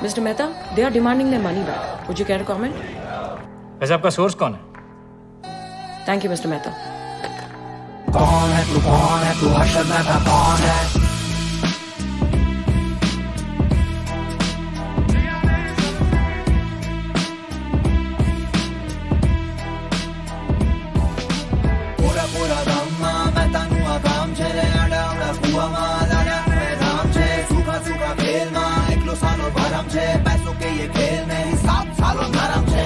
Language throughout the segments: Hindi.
Mr. Mehta, they are demanding their money back. Would you care to comment? वैसे आपका सोर्स कौन है? Thank you, Mr. Mehta. कौन है तू अरशद मेहता कौन है? पूरा दम्मा मैं तनु काम छे अड़ा उड़ा कुआ माला धाम छे सूखा खेल में एकलो सालो भरम छे पैसों के ये खेल में हिसाब सालो नरम छे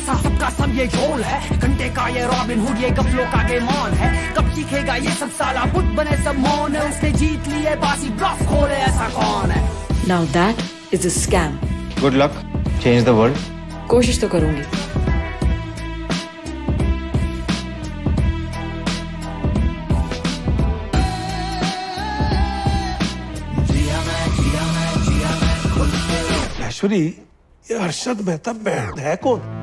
सबका सब ये झोल है घंटे का ये रॉबिन हुड ये गफलों का गेमान है कब सीखेगा ये सब साला बुत बने सब मौन है उसने जीत लिए बासी ब्लफ खोले ऐसा कौन है Now that is a scam. Good luck, change the world. कोशिश तो करूंगी. ऐश्वरी, ये अरशद मेहता बैंड है कौन?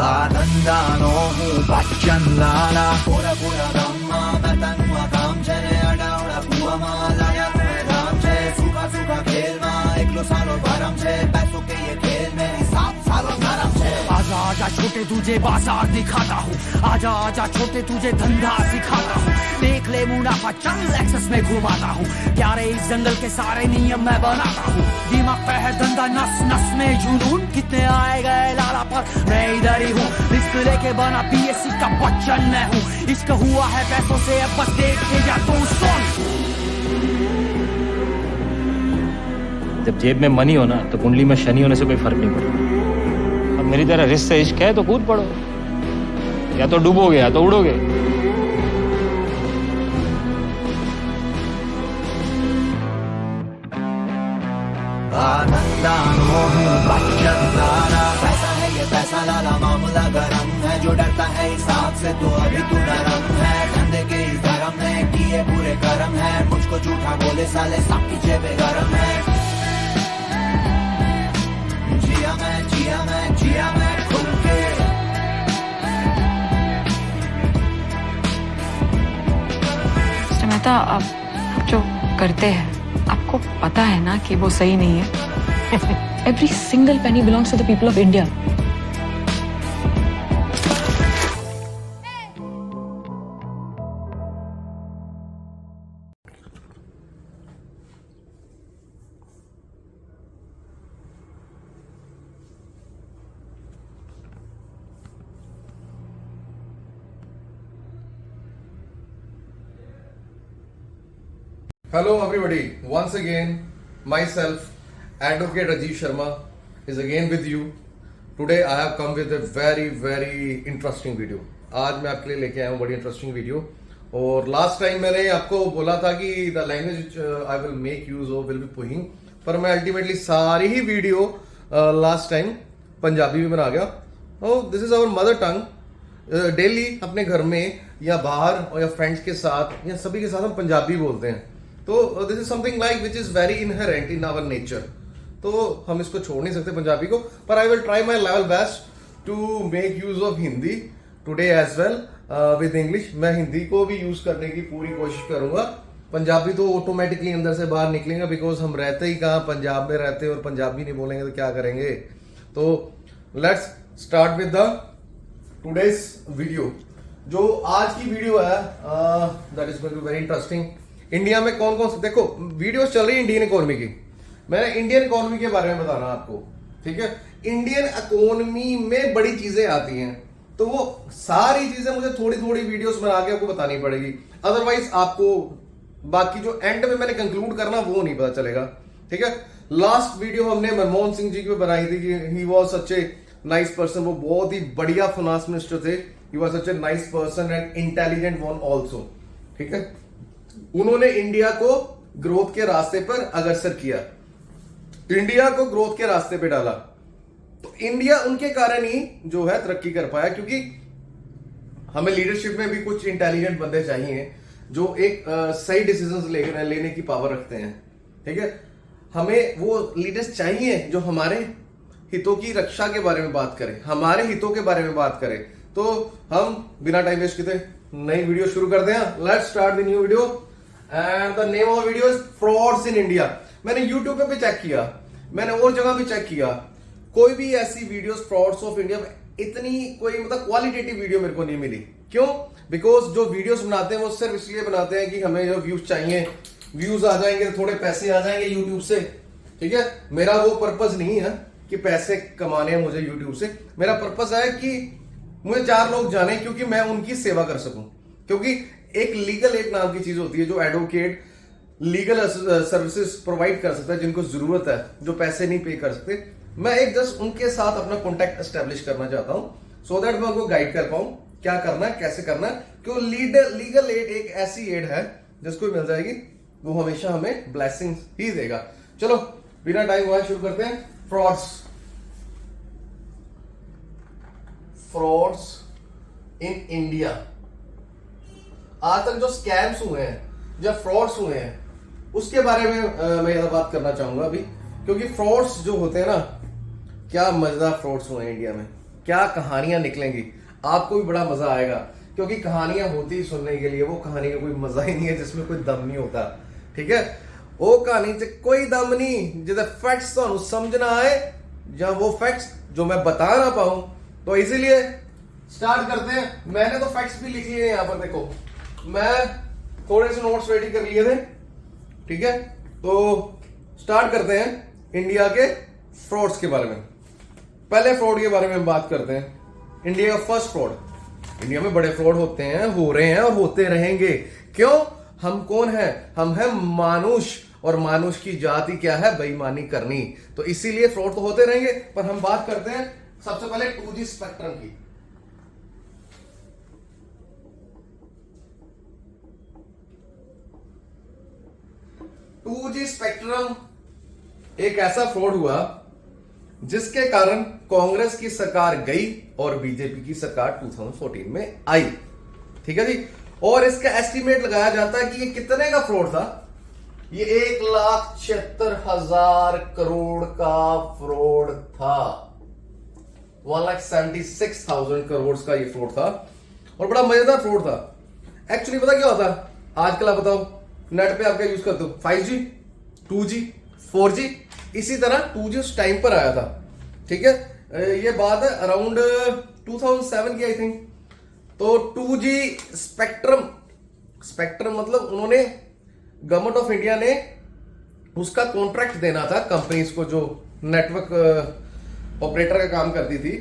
आनंदानो हूँ बच्चन लाला पूरा दम्मा मैं तनुआ काम चले अड़ा उड़ा कुआ माला धाम छे सूखा खेल में एकलो सालो भरम छे पैसों के ये खेल में हिसाब सालो नरम छे आजा छोटे तुझे बाजार दिखाता हूँ आजा छोटे तुझे धंधा सिखाता हूँ देख ले मुनाफा चल एक्सेस में घुमाता हूँ प्यारे इस जंगल के सारे नियम मैं बनाता हूँ दिमाग पे है धंधा नस में जुनून कितने आए गए लाला पर मैं इधर ही हूँ रिस्क लेके बना PSC का बच्चन मैं हूँ इश्क हुआ है पैसों से अब बस देख के जा तू सुन जब जेब में मनी हो ना तो कुंडली में शनि होने से कोई फर्क नहीं पड़ता. अब मेरी तरह रिस्क से इश्क है तो कूद पड़ो, या तो डूबोगे या तो उड़ोगे. आनंदानो हूँ बच्चन लाला पैसा है ये पैसा लाला मामला गरम है जो डरता है हिसाब से तो अभी तू नरम है धंधे के इस धर्म में किए पूरे कर्म है मुझको झूठा बोले साले सबकी जेबें गरम है जिया मैं खुल के Mr. Mehta, आप जो करते हैं आपको पता है ना कि वो सही नहीं है. Every single penny belongs to the people of India. Hello everybody, once again myself Advocate Rajiv Sharma is again with you. Today I have come with a very interesting video. आज मैं आपके लिए लेके आया हूँ बड़ी इंटरेस्टिंग वीडियो. और लास्ट टाइम मैंने आपको बोला था कि the language I will make use of will be पुहिंग, पर मैं अल्टीमेटली सारी ही वीडियो लास्ट टाइम पंजाबी में बना गया. This is our mother tongue. Daily अपने घर में या बाहर और या फ्रेंड्स के साथ या सभी के साथ हम पंजाबी बोलते हैं. तो this is something like which is very inherent in our nature. तो हम इसको छोड़ नहीं सकते पंजाबी को, पर I will try my level best to make use of Hindi today as well with English. मैं हिंदी को भी यूज करने की पूरी कोशिश करूंगा. पंजाबी तो ऑटोमेटिकली अंदर से बाहर निकलेंगे, बिकॉज हम रहते ही कहाँ पंजाब में रहते हैं और पंजाबी नहीं बोलेंगे तो क्या करेंगे. तो let's start with the today's video. जो आज की वीडियो है that is going to very interesting. India में कौन कौन देखो वीडियोस चल रही है इंडियन इकोनॉमी की. मैंने इंडियन इकोनॉमी के बारे में बताना आपको, ठीक है. इंडियन इकोनॉमी में बड़ी चीजें आती हैं, तो वो सारी चीजें मुझे थोड़ी थोड़ी वीडियोस बना के आपको बतानी पड़ेगी. अदरवाइज आपको बाकी जो एंड में मैंने कंक्लूड करना वो नहीं पता चलेगा, ठीक है. लास्ट वीडियो हमने मनमोहन सिंह जी की बनाई थी कि he was such a nice person. वो बहुत ही बढ़िया फाइनेंस मिनिस्टर थे. He was such a nice person and intelligent one also, ठीक है. उन्होंने इंडिया को ग्रोथ के रास्ते पर अग्रसर किया, इंडिया को ग्रोथ के रास्ते पे डाला. तो इंडिया उनके कारण ही जो है तरक्की कर पाया, क्योंकि हमें लीडरशिप में भी कुछ इंटेलिजेंट बंदे चाहिए जो एक सही डिसीजंस लेने की पावर रखते हैं, ठीक है. हमें वो लीडर्स चाहिए जो हमारे हितों की रक्षा के बारे में बात करें, हमारे हितों के बारे में बात करें, तो हम बिना टाइम वेस्ट किए नई वीडियो शुरू करते हैं। Let's start the new video and the name of video is frauds in India. मैंने यूट्यूब पे भी चेक किया, मैंने और जगह भी चेक किया, कोई भी ऐसी वीडियोस फ्रॉड्स ऑफ इंडिया इतनी कोई मतलब क्वालिटेटिव वीडियो मेरे को नहीं मिली। क्यों? बिकॉज जो वीडियोस बनाते हैं वो सिर्फ इसलिए बनाते हैं कि हमें जो व्यूज चाहिए, व्यूज आ जाएंगे तो थोड़े पैसे आ जाएंगे यूट्यूब से, ठीक है। मेरा वो पर्पस नहीं है कि पैसे कमाने हैं मुझे यूट्यूब से, मेरा पर्पस है कि मुझे 4 लोग जाने, क्योंकि मैं उनकी सेवा कर सकूं। क्योंकि एक लीगल एड नाम की चीज होती है जो एडवोकेट लीगल सर्विसेज प्रोवाइड कर सकता है, जिनको जरूरत है, जो पैसे नहीं पे कर सकते। मैं एक जस्ट उनके साथ अपना कॉन्टेक्ट एस्टेब्लिश करना चाहता हूं, सो दैट मैं उनको गाइड कर पाऊं क्या करना है, कैसे करना है। क्यों? लीगल एड एक ऐसी एड है जिसको मिल जाएगी वो हमेशा हमें ब्लेसिंग ही देगा। चलो बिना टाइम हुआ शुरू करते हैं। Frauds in India. आज तक जो स्कैम्स हुए हैं या फ्रॉड्स हुए हैं उसके बारे में मैं ज्यादा बात करना चाहूंगा अभी, क्योंकि फ्रॉड्स जो होते हैं ना, क्या मजेदार फ्रॉड्स हुए हैं इंडिया में, क्या कहानियां निकलेंगी, आपको भी बड़ा मजा आएगा। क्योंकि कहानियां होती ही सुनने के लिए, वो कहानी का कोई मजा ही नहीं है जिसमें कोई दम नहीं होता, ठीक है। वो कहानी से कोई दम नहीं जिसे फैक्ट्स तो समझना आए या वो फैक्ट्स जो मैं बता ना पाऊं। तो इसीलिए स्टार्ट करते हैं। मैंने तो फैक्ट्स भी लिख लिए हैं यहाँ पर, देखो मैं थोड़े से नोट्स रेडी कर लिए थे, ठीक है। तो स्टार्ट करते हैं इंडिया के फ्रॉड्स के बारे में। पहले फ्रॉड के बारे में बात करते हैं। इंडिया का फर्स्ट फ्रॉड। इंडिया में बड़े फ्रॉड होते हैं, हो रहे हैं और होते रहेंगे। क्यों? हम कौन है? हम हैं मानुष, और मानुष की जाति क्या है? बेईमानी करनी। तो इसीलिए फ्रॉड तो होते रहेंगे। पर हम बात करते हैं सबसे पहले 2G स्पेक्ट्रम की। स्पेक्ट्रम एक ऐसा फ्रॉड हुआ जिसके कारण कांग्रेस की सरकार गई और बीजेपी की सरकार 2014 में आई, ठीक है जी। और इसका एस्टीमेट लगाया जाता है कि ये कितने का फ्रॉड था? ये 1,76,000 करोड़ का फ्रॉड था। 1,76,000 करोड़ का ये फ्रॉड था और बड़ा मजेदार फ्रॉड था। एक्चुअली पता क्या होता है? आजकल आप बताओ नेट पे आप क्या यूज करते हो? 5G, 2G, 4G। इसी तरह 2G उस टाइम पर आया था, ठीक है। ये बात है अराउंड 2007 की आई थिंक। तो 2G स्पेक्ट्रम मतलब उन्होंने, गवर्नमेंट ऑफ इंडिया ने उसका कॉन्ट्रैक्ट देना था कंपनीज को जो नेटवर्क ऑपरेटर का काम करती थी।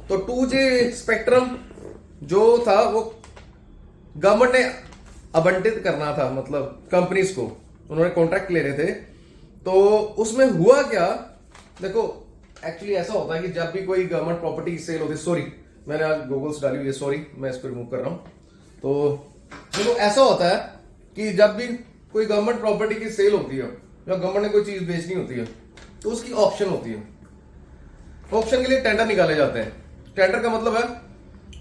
तो 2G स्पेक्ट्रम जो था वो गवर्नमेंट ने आवंटित करना था, मतलब कंपनीज को उन्होंने कॉन्ट्रैक्ट ले रहे थे। तो उसमें हुआ क्या, देखो एक्चुअली ऐसा होता है कि जब भी कोई गवर्नमेंट प्रॉपर्टी सेल होती है, सॉरी मैंने आज गूगल्स डाली हुई है, सॉरी मैं इसको रिमूव कर रहा हूं। तो देखो ऐसा होता है कि जब भी कोई गवर्नमेंट प्रॉपर्टी की सेल होती है या गवर्नमेंट ने कोई चीज बेचनी होती है तो उसकी ऑप्शन होती है। ऑप्शन के लिए टेंडर निकाले जाते हैं। टेंडर का मतलब है,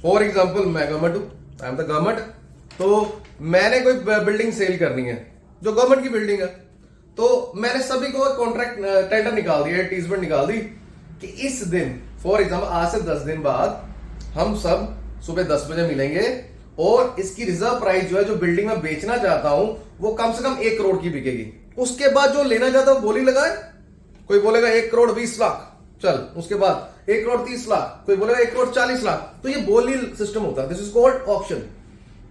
फॉर एग्जाम्पल मैं गवर्नमेंट हूं, आई एम द गवर्नमेंट, तो मैंने कोई बिल्डिंग सेल करनी है जो गवर्नमेंट की बिल्डिंग है। तो मैंने सभी को कॉन्ट्रैक्ट टेंडर निकाल दिया, एडवर्टाइजमेंट निकाल दी कि इस दिन, फॉर एग्जाम्पल आज से 10 दिन बाद हम सब सुबह 10 बजे मिलेंगे और इसकी रिजर्व प्राइस जो है, जो बिल्डिंग में बेचना चाहता हूं, वो कम से कम 1 करोड़ की बिकेगी। उसके बाद जो लेना चाहता है बोली लगाए। कोई बोलेगा 1 करोड़ 20 लाख, चल। उसके बाद 1 करोड़ 30 लाख, कोई बोलेगा 1 करोड़ 40 लाख। तो ये बोली सिस्टम होता है, दिस इज कॉल्ड ऑक्शन।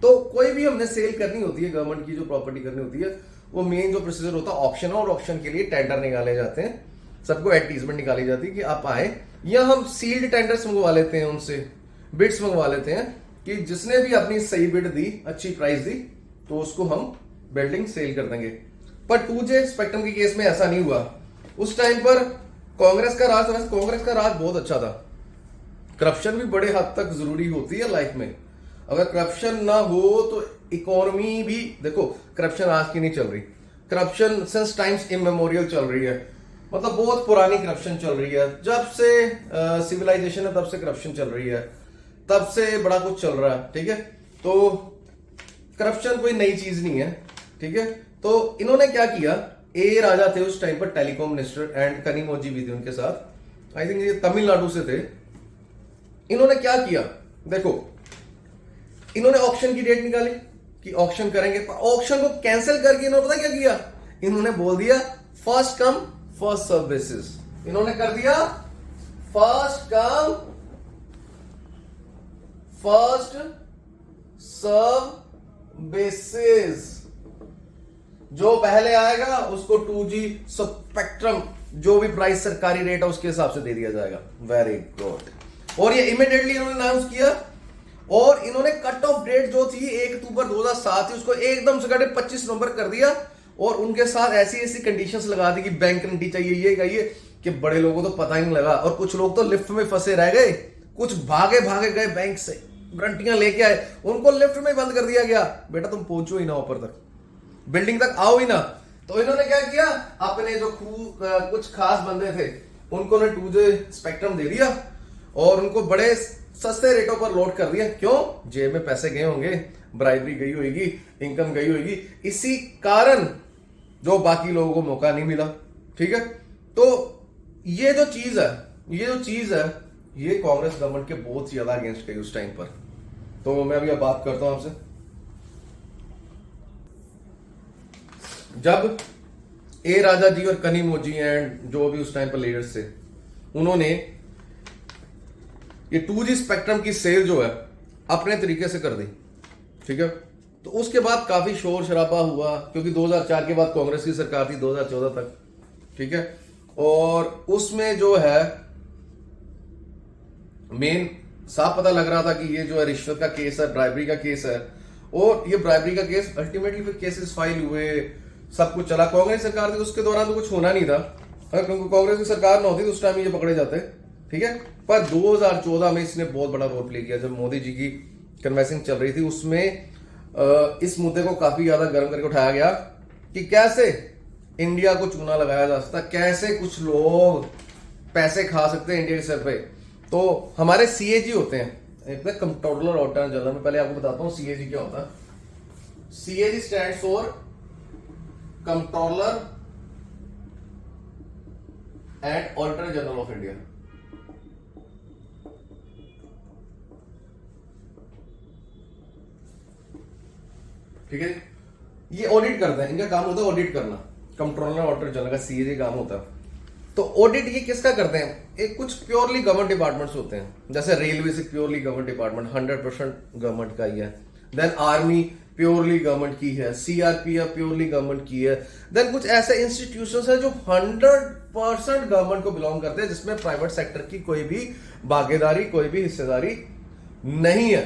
तो कोई भी हमने सेल करनी होती है, गवर्नमेंट की जो प्रॉपर्टी करनी होती है, वो मेन जो प्रोसीजर होता है ऑक्शन है। और ऑक्शन के लिए टेंडर निकाले जाते हैं, सबको एडवर्टाइजमेंट निकाली जाती है कि आप आए, या हम सील्ड टेंडर्स मंगवा लेते हैं, उनसे बिड्स मंगवा लेते हैं कि जिसने भी अपनी सही बिड दी, अच्छी प्राइस दी, तो उसको हम बिल्डिंग सेल कर देंगे। पर 2G स्पेक्ट्रम के केस में ऐसा नहीं हुआ। उस टाइम पर कांग्रेस का राज, कांग्रेस का राज बहुत अच्छा था। करप्शन भी बड़े हद तक जरूरी होती है लाइफ में। अगर करप्शन ना हो तो इकोनॉमी भी, देखो करप्शन आज की नहीं चल रही, करप्शन सिंस टाइम्स इमेमोरियल चल रही है। मतलब बहुत पुरानी करप्शन चल रही है, जब से सिविलाइजेशन है तब से करप्शन चल रही है, तब से बड़ा कुछ चल रहा है, ठीक है। तो करप्शन कोई नई चीज नहीं है, ठीक है। तो इन्होंने क्या किया, ए राजा थे उस टाइम पर टेलीकॉम मिनिस्टर, एंड कनिमोजी भी थे उनके साथ। आई थिंक ये तमिलनाडु से थे। इन्होंने क्या किया, देखो इन्होंने ऑक्शन की डेट निकाली कि ऑक्शन करेंगे। ऑक्शन को कैंसिल करके इन्होंने पता क्या किया, इन्होंने बोल दिया first come first serve basis. इन्होंने कर दिया first come first serve basis. जो पहले आएगा उसको 2G स्पेक्ट्रम जो भी प्राइस सरकारी रेट है उसके हिसाब से दे दिया जाएगा। Very good. और ये इमीडिएटली इन्होंने अनाउंस किया और इन्होंने कट ऑफ डेट जो थी 1 अक्टूबर 2007 थी उसको एकदम से घटे 25 नवंबर कर दिया। और उनके साथ ऐसी ऐसी कंडीशंस लगा दी कि बैंक गारंटी चाहिए, ये चाहिए, कि बड़े लोगों को तो पता ही नहीं लगा। और कुछ लोग तो लिफ्ट में फंसे रह गए, कुछ भागे भागे गए बैंक से, गारंटियां लेके आए, उनको लिफ्ट में बंद कर दिया गया, बेटा तुम पहुंचो ही ना ऊपर तक, बिल्डिंग तक आओ ही ना। तो इन्होंने क्या किया, अपने जो कुछ खास बंदे थे उनको ने 2G स्पेक्ट्रम दे दिया और उनको बड़े सस्ते रेटों पर लोड कर दिया। क्यों? जेब में पैसे गए होंगे, ब्राइबरी गई होगी, इनकम गई होगी, इसी कारण जो बाकी लोगों को मौका नहीं मिला। ठीक है, तो ये जो चीज है ये कांग्रेस गवर्नमेंट के बहुत ही ज्यादा अगेंस्ट गई उस टाइम पर। तो मैं अभी अब बात करता हूं आपसे। जब ए राजा जी और कनिमोझी एंड जो भी उस टाइम पर लीडर्स थे, उन्होंने ये 2G स्पेक्ट्रम की सेल जो है अपने तरीके से कर दी। ठीक है, तो उसके बाद काफी शोर शराबा हुआ क्योंकि 2004 के बाद कांग्रेस की सरकार थी 2014 तक। ठीक है, और उसमें जो है मेन साफ पता लग रहा था कि ये जो है रिश्वत का केस है, ब्राइबरी का केस है। और ये ब्राइबरी का केस अल्टीमेटली फिर केसेस फाइल हुए, सब कुछ चला। कांग्रेस सरकार थी उसके दौरान तो कुछ होना नहीं था, क्योंकि कांग्रेस की सरकार ना होती तो उस टाइम ये पकड़े जाते। ठीक है, पर 2014 में इसने बहुत बड़ा रोल प्ले किया। जब मोदी जी की कन्वेंसिंग चल रही थी उसमें इस मुद्दे को काफी ज्यादा गर्म करके उठाया गया कि कैसे इंडिया को चूना लगाया जा सकता, कैसे कुछ लोग पैसे खा सकते हैं इंडिया के सर पे। तो हमारे CAG होते हैं, एक कंट्रोलर ऑडिटर जनरल। में पहले आपको बताता हूं CAG क्या होता है। CAG stands for controller and auditor general of India. ठीक है, ये ऑडिट करते हैं, इनका काम होता है ऑडिट करना। कंट्रोलर ऑडिटर जनरल का CAG काम होता है। तो ऑडिट ये किसका करते हैं, एक कुछ प्योरली गवर्नमेंट डिपार्टमेंट्स होते हैं, जैसे रेलवे से प्योरली गवर्नमेंट डिपार्टमेंट 100% गवर्नमेंट का ही है। देन आर्मी प्योरली गवर्नमेंट की है, CRPF प्योरली गवर्नमेंट की है। देन कुछ ऐसे इंस्टीट्यूशंस है जो 100% गवर्नमेंट को बिलोंग करते हैं, जिसमें प्राइवेट सेक्टर की कोई भी भागीदारी, कोई भी हिस्सेदारी नहीं है।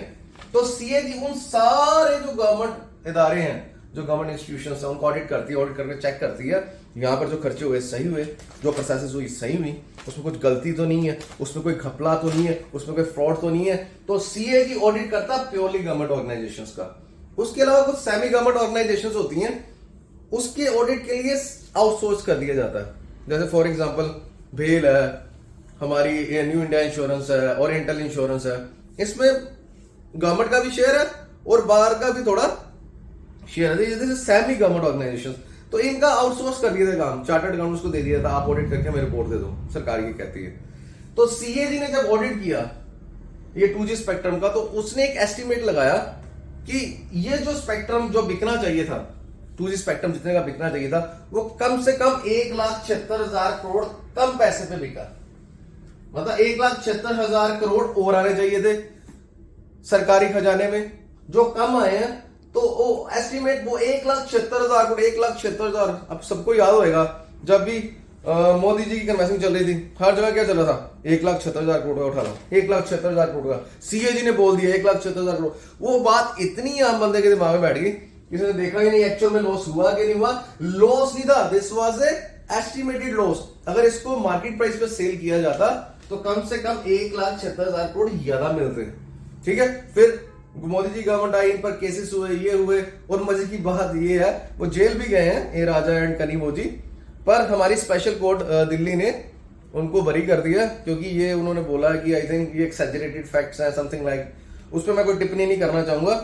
तो CAG उन सारे जो गवर्नमेंट इदारे हैं, जो गवर्नमेंट इंस्टीट्यूशंस हैं, उनको ऑडिट करती है, ऑडिट करके चेक करती है यहाँ पर जो खर्चे हुए सही हुए, जो प्रोसेस हुई सही हुई, उसमें कुछ गलती तो नहीं है, उसमें कोई घपला तो नहीं है, उसमें कोई फ्रॉड तो नहीं है। तो CAG ऑडिट करता है प्योरली गवर्नमेंट ऑर्गेनाइजेशंस का। उसके अलावा कुछ सेमी गवर्नमेंट ऑर्गेनाइजेशंस होती हैं, उसके ऑडिट के लिए आउटसोर्स कर दिया जाता है। जैसे फॉर एग्जांपल भेल है, हमारी न्यू इंडिया इंश्योरेंस है, ओरिएंटल इंश्योरेंस है, इसमें गवर्नमेंट का भी शेयर है और बाहर का भी थोड़ा शेयर है। जैसे सेमी गवर्नमेंट ऑर्गेनाइजेशंस, तो इनका आउटसोर्स कर दिया था काम, चार्टर्ड अकाउंटेंट्स को दे दिया था, आप ऑडिट करके हमें रिपोर्ट दे दो, सरकार ये कहती है। तो CAG ने जब ऑडिट किया ये 2G स्पेक्ट्रम का, तो उसने एक एस्टिमेट लगाया कि ये जो स्पेक्ट्रम जो बिकना चाहिए था, 2G स्पेक्ट्रम जितने का बिकना चाहिए था, वो कम से कम 1,76,000 करोड़ कम पैसे पे बिका। मतलब 1,76,000 करोड़ और आने चाहिए थे सरकारी खजाने में, जो कम आए हैं। तो वो एस्टिमेट वो 1,76,000 करोड़, 1,76,000। अब सबको याद होगा जब भी मोदी जी की कन्वेंसिंग चल रही थी, हर जगह क्या चल रहा था, 1,76,000 करोड़ का उठा लो, 1,76,000 करोड़ का। CAG ने बोल दिया 1,76,000 करोड़। वो बात इतनी आम बंदे के दिमाग में बैठ गई, किसी ने देखा ही नहीं एक्चुअल में लॉस हुआ कि नहीं हुआ। लॉस नहीं था, this was a estimated loss. अगर इसको मार्केट प्राइस पे सेल किया जाता तो कम से कम 1,76,000 करोड़ ज्यादा मिलते। ठीक है, फिर मोदी जी गवर्नमेंट आई, इन पर केसेस हुए, ये हुए। और मजे की बात ये है वो जेल भी गए हैं, ए राजा एंड कनिमोझी, पर हमारी स्पेशल कोर्ट दिल्ली ने उनको बरी कर दिया, क्योंकि ये उन्होंने बोला कि आई थिंक ये एक्सैजरेटेड फैक्ट्स हैं, समथिंग लाइक। उस पर मैं कोई टिप्पणी नहीं करना चाहूंगा।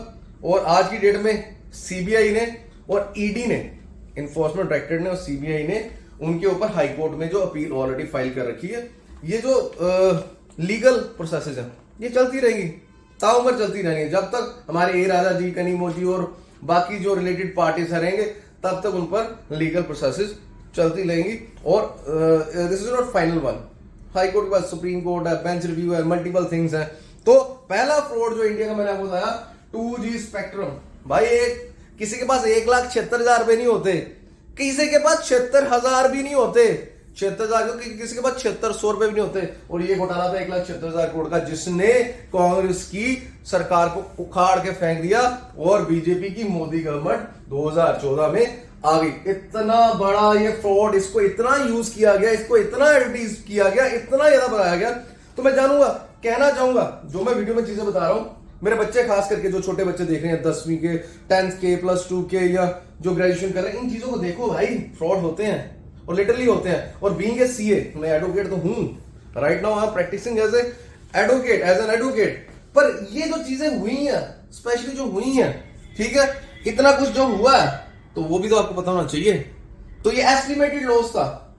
और आज की डेट में CBI ने और ED ने, इन्फोर्समेंट डायरेक्टरेट ने और CBI ने उनके ऊपर हाई कोर्ट में जो अपील ऑलरेडी फाइल कर रखी है। ये जो लीगल प्रोसेसेस हैं ये चलती रहेंगी, ताउम्र चलती रहेंगी, जब तक हमारे ए राजा जी, कनीमो जी और बाकी जो रिलेटेड पार्टीज रहेंगे तब तक उन पर लीगल प्रोसेसेस चलती रहेंगी। और this is not final one, high court के बाद सुप्रीम कोर्ट है, बेंच रिव्यू है, मल्टीपल थिंग्स हैं। तो पहला फ्रॉड जो इंडिया का मैंने आपको बताया 2G स्पेक्ट्रम, भाई एक किसी के पास 1,76,000 रुपए नहीं होते, किसी के पास 76,000 भी नहीं होते, 76,000 किसी के पास 7600 रुपए भी नहीं होते। और ये घोटाला था 1,76,000 करोड़ का, जिसने कांग्रेस की सरकार को उखाड़ के फेंक दिया और बीजेपी की मोदी गवर्नमेंट 2014 में आ गई। इतना बड़ा ये फ्रॉड, इसको इतना यूज किया गया, इसको इतना एडवर्टीज किया गया, इतना ज्यादा बताया गया। तो मैं जानूंगा, कहना चाहूंगा, जो मैं वीडियो में चीजें बता रहा हूं, मेरे बच्चे खास करके जो छोटे बच्चे देख रहे हैं 10वीं के, 10th के, +2 के या जो ग्रेजुएशन कर रहे हैं, इन चीजों को देखो भाई, फ्रॉड होते हैं और लिटरली होते हैं। और बीइंग ए सीए, मैं एडवोकेट तो हूं, right now I am practicing as an advocate. पर ये जो चीजें हुई हैं, स्पेशली जो हुई हैं, ठीक है, इतना कुछ जो हुआ है तो वो भी तो आपको पता होना चाहिए। तो ये एस्टिमेटेड लॉस था,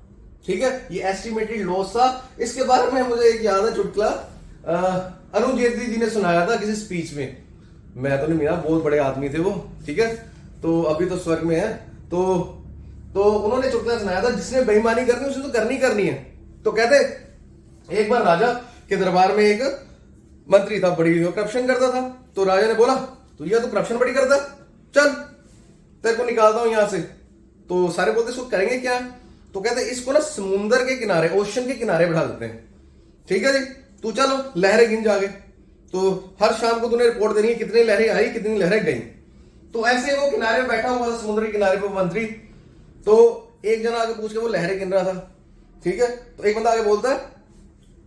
ठीक है, ये एस्टिमेटेड लॉस था। इसके बारे में मुझे एक याद है चुटकुला, अरुण जेटली जी ने सुनाया था किसी स्पीच में, मैं तो नहीं मिला, बहुत बड़े आदमी थे वो, ठीक है, तो अभी तो स्वर्ग में है। तो उन्होंने चुटकुला सुनाया था, जिसने बेईमानी करनी उसने तो करनी है। तो कहते एक बार राजा के दरबार में एक मंत्री था, बड़ी करप्शन करता था। तो राजा ने बोला, तो यह तो करप्शन बड़ी करता, चल तेरे को निकालता हूं यहां से। तो सारे बोलते इसको करेंगे क्या? तो कहते इसको ना समुंदर के किनारे, ओशन के किनारे बैठा देते हैं, ठीक है जी, तू चलो लहरें गिन जाके। तो हर शाम को तूने रिपोर्ट देनी है कितनी लहरें आई, कितनी लहरें गई। तो ऐसे वो किनारे में बैठा हुआ था, समुद्र के किनारे पे मंत्री। तो एक जना आगे पूछ के वो लहरें गिन रहा था, ठीक है। तो एक बंदा आगे बोलता है,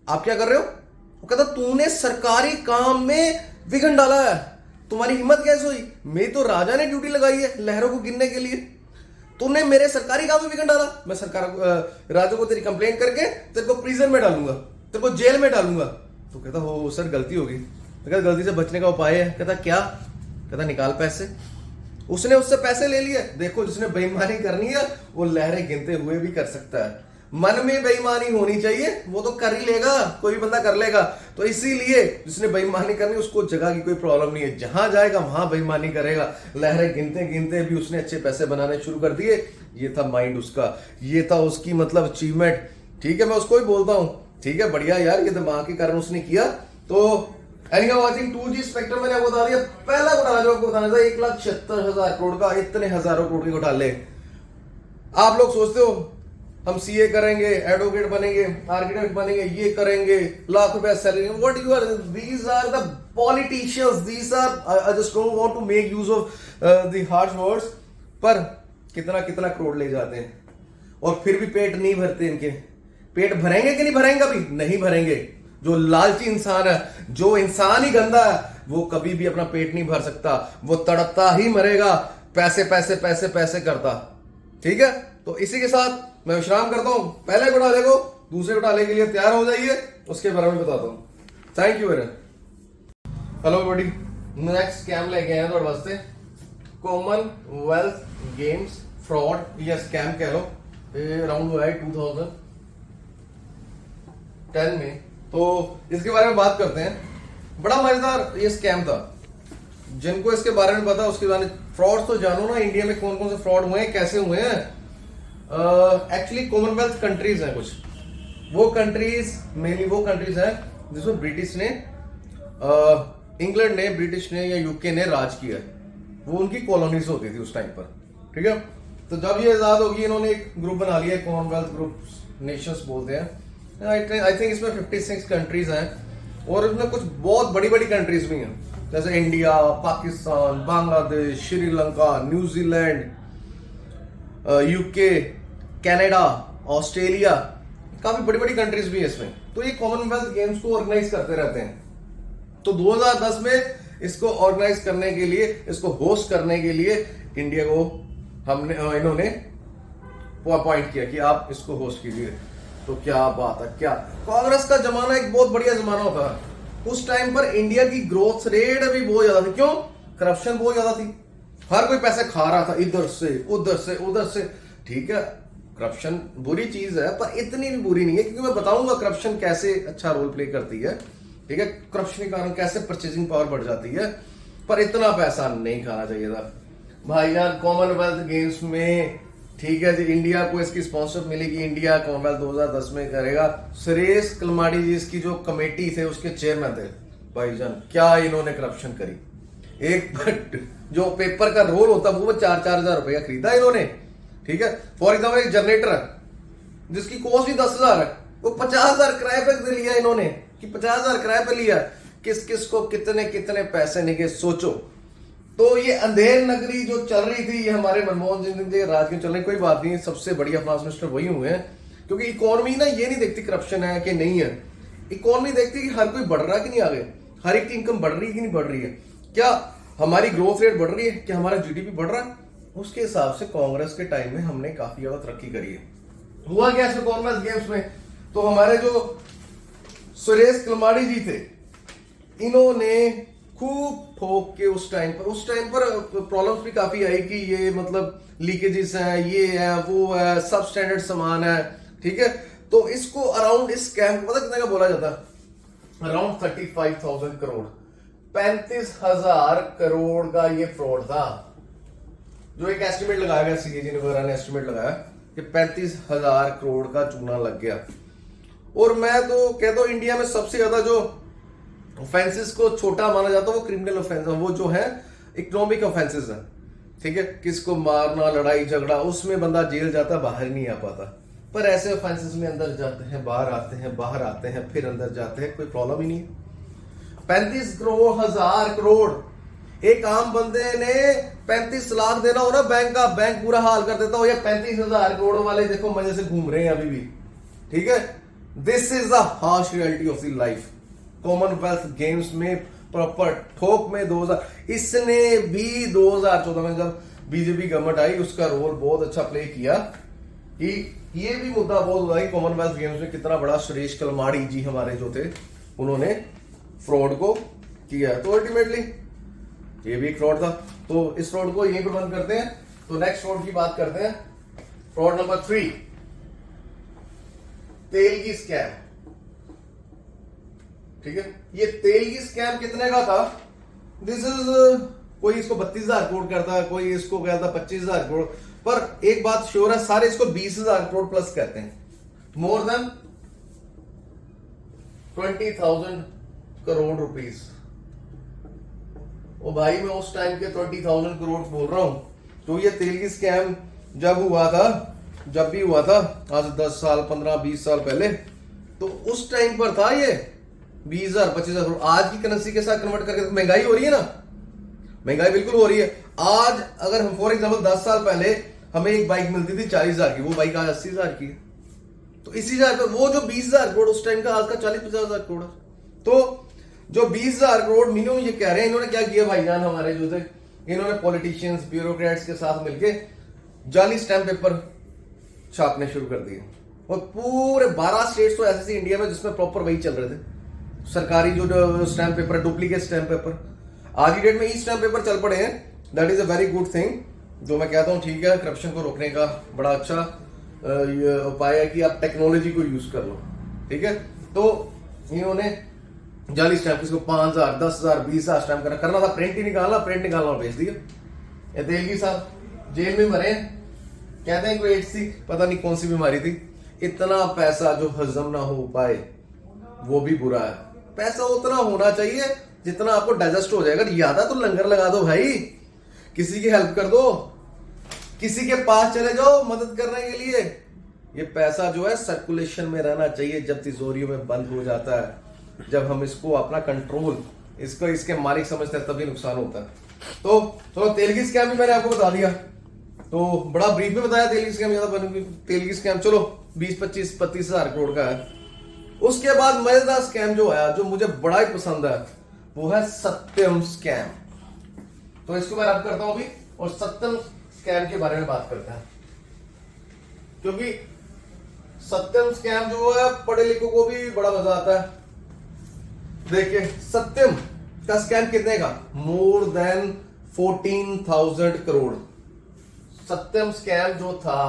आप क्या कर रहे हो? वो कहता, तूने सरकारी काम में विघन डाला है, तुम्हारी हिम्मत कैसे हुई? मेरी तो राजा ने ड्यूटी लगाई है लहरों को गिनने के लिए, तूने मेरे सरकारी काम में विघन डाला। मैं सरकार राजा को तेरी कंप्लेंट करके तेरे को प्रिजन में डालूंगा, तेरे को जेल में डालूंगा। तो कहता, हो सर गलती होगी। कहता, गलती से बचने का उपाय है। कहता, क्या? कहता, निकाल पैसे। उसने उससे पैसे ले लिए। देखो, जिसने बेईमानी करनी है वो लहरें गिनते हुए भी कर सकता है। मन में बेईमानी होनी चाहिए, वो तो कर ही लेगा, कोई भी बंदा कर लेगा। तो इसीलिए जिसने बेईमानी करनी उसको जगह की कोई प्रॉब्लम नहीं है, जहां जाएगा वहां बेईमानी करेगा। लहरें गिनते गिनते भी उसने अच्छे पैसे बनाने शुरू कर दिए। ये था माइंड उसका, ये था उसकी मतलब अचीवमेंट, ठीक है। मैं उसको ही बोलता हूं, ठीक है, बढ़िया यार, ये दिमाग के कारण उसने किया। तो वाचिंग 2G स्पेक्ट्रम मैंने आपको बता दिया। पहला घोटाला जो आपको बताना था 1,76,000 करोड़ का, इतने हजारों करोड़ के घोटाले। आप लोग सोचते हो हम सीए करेंगे, एडवोकेट बनेंगे, आर्किटेक्ट बनेंगे, ये करेंगे, लाख रुपया salary. What you are, these are the politicians, these are, I just don't want to make use of the harsh words. पर कितना कितना करोड़ ले जाते हैं और फिर भी पेट नहीं भरते इनके। पेट भरेंगे कि नहीं भरेंगे? अभी नहीं भरेंगे। जो लालची इंसान है, जो इंसान ही गंदा है, वो कभी भी अपना पेट नहीं भर सकता, वो तड़पता ही मरेगा, पैसे पैसे पैसे पैसे करता, ठीक है। तो इसी के साथ मैं विश्राम करता हूं। पहले घोटाले को, दूसरे घोटाले के लिए तैयार हो जाइए, उसके बारे में बताता हूं। Thank you very much. Hello buddy, next scam लेके आए थोड़े वास्ते, कॉमनवेल्थ गेम्स फ्रॉड या स्कैम कह लो। अराउंड हुआ है 2010 में। तो इसके बारे में बात करते हैं। बड़ा मजेदार ये स्कैम था। जिनको इसके बारे में पता, उसके बारे में फ्रॉड तो जानो ना, इंडिया में कौन कौन से फ्रॉड हुए हैं, कैसे हुए हैं। एक्चुअली कॉमनवेल्थ कंट्रीज हैं कुछ, वो कंट्रीज मेनली वो कंट्रीज हैं जिसमें ब्रिटिश ने, इंग्लैंड ने, ब्रिटिश ने या यूके ने राज किया। वो उनकी कॉलोनीज होती थी उस टाइम पर, ठीक है। तो जब ये आजाद होगी, इन्होंने एक ग्रुप बना लिया, कॉमनवेल्थ ग्रुप, नेशंस बोलते हैं। आई थिंक इसमें 56 कंट्रीज हैं और इसमें कुछ बहुत बड़ी बड़ी कंट्रीज भी हैं, जैसे India, Pakistan, Bangladesh, Sri Lanka, New Zealand, UK, Canada, Australia, काफी बड़ी बड़ी कंट्रीज भी है इसमें। तो ये कॉमनवेल्थ गेम्स को ऑर्गेनाइज करते रहते हैं। तो 2010 में इसको ऑर्गेनाइज करने के लिए, इसको होस्ट करने के लिए इंडिया को इन्होंने अपॉइंट किया कि आप इसको होस्ट कीजिए। तो क्या बात है, क्या कांग्रेस का जमाना एक बहुत बढ़िया जमाना होता है। उस टाइम पर इंडिया की ग्रोथ रेट भी बहुत ज्यादा थी। क्यों? करप्शन बहुत ज्यादा थी, हर कोई पैसे खा रहा था, इधर से उधर से उधर से, ठीक है। करप्शन बुरी चीज है, पर इतनी भी बुरी नहीं है, क्योंकि मैं बताऊंगा करप्शन कैसे अच्छा रोल प्ले करती है। ठीक है, करप्शन के कारण कैसे परचेजिंग पावर बढ़ जाती है, पर इतना पैसा नहीं खाना चाहिए था भाई यार। कॉमनवेल्थ गेम्स में ठीक है जी, इंडिया को इसकी स्पॉन्सरशिप मिलेगी, इंडिया कॉमनवेल्थ 2010 में करेगा। सुरेश कलमाड़ी जी इसकी जो कमेटी थे उसके चेयरमैन थे भाईजान, क्या इन्होंने करप्शन करी। एक जो पेपर का रोल होता है वो 4-4 हजार रुपए का खरीदा इन्होंने। ठीक है, फॉर एग्जाम्पल एक जनरेटर है जिसकी कॉस्ट ही 10,000 है, वो 50,000 किराए पे लिया इन्होंने, कि 50,000 किराए पे लिया। किस किस को कितने कितने पैसे निकले सोचो। तो ये अंधेर नगरी जो चल रही थी, ये हमारे मनमोहन सिंह जी राज में चल रही, कोई बात नहीं, सबसे बढ़िया फाइनेंस मिनिस्टर वही हुए हैं। क्योंकि इकोनॉमी ना ये नहीं देखती करप्शन है कि नहीं है, इकोनॉमी देखती कि हर कोई बढ़ रहा है कि नहीं, आगे हर एक की इनकम बढ़ रही है कि नहीं बढ़ रही है, क्या हमारी ग्रोथ रेट बढ़ रही है, क्या हमारा जीडीपी बढ़ रहा है। उसके हिसाब से कांग्रेस के टाइम में हमने काफी ज्यादा तरक्की करी है। हुआ क्या इसमें कॉमनवेल्थ गेम्स में, तो हमारे जो सुरेश कलमाड़ी जी थे, इन्होंने खूब ठोक के उस टाइम पर प्रॉब्लम्स भी काफी आई कि ये मतलब लीकेजेस हैं, ये है वो है, सब स्टैंडर्ड सामान है। ठीक है, तो इसको अराउंड इस स्कैम को पता कितने का बोला जाता है, अराउंड 35,000 करोड़, 35,000 करोड़ का ये फ्रॉड था। जो एक एस्टिमेट लगाया गया, सीएजी वगैरह ने एस्टिमेट लगाया कि 35,000 करोड़ का चूना लग गया। और मैं तो कहता हूं इंडिया में सबसे ज्यादा जो ऑफेंसेस को छोटा माना जाता है वो क्रिमिनल ऑफेंस है, वो जो है इकोनॉमिक ऑफेंसेस है। ठीक है, किसको मारना, लड़ाई झगड़ा, उसमें बंदा जेल जाता, बाहर नहीं आ पाता। पर ऐसे ऑफेंसेस में अंदर जाते हैं, बाहर आते हैं, बाहर आते हैं, फिर अंदर जाते हैं, कोई प्रॉब्लम ही नहीं। 35,000 करोड़, एक आम बंदे ने 35 लाख देना हो ना बैंक का, बैंक पूरा हाल कर देता हो। या 35,000 करोड़ वाले देखो मजे से घूम रहे हैं अभी भी। ठीक है, this is the harsh reality of the life. Commonwealth games में प्रॉपर ठोक में 2000, इसने भी 2014 में जब बीजेपी गवर्नमेंट आई उसका रोल बहुत अच्छा प्ले किया। कि ये भी मुद्दा बहुत हुआ कि कॉमनवेल्थ गेम्स में कितना बड़ा सुरेश कलमाड़ी जी हमारे जो थे उन्होंने फ्रॉड को किया। तो अल्टीमेटली ये भी एक फ्रॉड था, तो इस फ्रॉड को यहीं पर बंद करते हैं। तो नेक्स्ट फ्रॉड की बात करते हैं, फ्रॉड नंबर 3, तेल की स्कैम। ठीक है, ये तेल की स्कैम कितने का था, दिस इज कोई इसको 32,000 करोड़ करता है, कोई इसको कहता 25,000 करोड़, पर एक बात श्योर है सारे इसको 20,000 करोड़ प्लस कहते हैं, मोर देन 20,000 करोड़ रुपीस। ओ भाई मैं उस टाइम के 20,000 करोड़ बोल रहा हूं। तो ये तेल की स्कैम जब हुआ था, जब भी हुआ था आज 10 साल 15-20 साल पहले, तो उस टाइम पर था ये 20,000 25,000 करोड़। आज की करेंसी के साथ कन्वर्ट करके महंगाई हो रही है ना, महंगाई बिल्कुल हो रही है। आज अगर हम फॉर एग्जांपल 10 साल पहले हमें एक बाइक मिलती थी 40,000 की, वो बाइक आज 80,000 की है। तो इसी हजार पे वो जो 20,000 करोड़ उस टाइम का आज का 40-50,000 करोड़। तो जो 20,000 करोड़ मिनिमम ये कह रहे हैं, इन्होंने क्या किया भाईजान हमारे जो थे, इन्होंने पॉलिटिशियंस ब्यूरोक्रेट्स के साथ मिलके जाली स्टैम्प पेपर छापने शुरू कर दिए। और पूरे 12 स्टेट्स तो ऐसे थे इंडिया में जिसमें प्रॉपर वही चल रहे थे, सरकारी जो stamp paper, duplicate stamp paper. आज की डेट में ई स्टैम्प पेपर चल पड़े हैं, that is a very good thing. जो मैं कहता हूँ ठीक है, करप्शन को रोकने का बड़ा अच्छा उपाय है कि आप टेक्नोलॉजी को यूज कर लो। ठीक है, तो इन्होंने जाली स्टैम्प इसको 5,000 10,000 20,000 स्टैम्प करना था, प्रिंट ही निकालना, प्रिंट निकालना और भेज दिया। ये तेलगी साहब जेल में मरे, कहते हैं कोई एड्स थी, पता नहीं कौन सी बीमारी थी। इतना पैसा जो हजम ना हो पाए वो भी बुरा है। पैसा उतना होना चाहिए जितना आपको डाइजेस्ट हो जाएगा। ज्यादा तो लंगर लगा दो भाई, किसी की हेल्प कर दो, किसी के पास चले जाओ मदद करने के लिए। ये पैसा जो है सर्कुलेशन में रहना चाहिए। जब तिजोरियों में बंद हो जाता है, जब हम इसको अपना कंट्रोल, इसको इसके मालिक समझते हैं, तभी नुकसान होता है। तो थोड़ा तेल की स्कैम भी मैंने आपको बता दिया, तो बड़ा ब्रीफ में बताया तेल की स्कैम, ज्यादा तेल की स्कैम चलो 20-25-30,000 करोड़ का है। उसके बाद मजेदार स्कैम जो आया, जो मुझे बड़ा ही पसंद है, वो है सत्यम स्कैम। तो इसको मैं रब करता हूं अभी और सत्यम स्कैम के बारे में बात करते हैं, क्योंकि सत्यम स्कैम जो है पढ़े लिखों को भी बड़ा मजा आता है। देखिए सत्यम का स्कैम कितने का, मोर देन 14,000 करोड़। सत्यम स्कैम जो था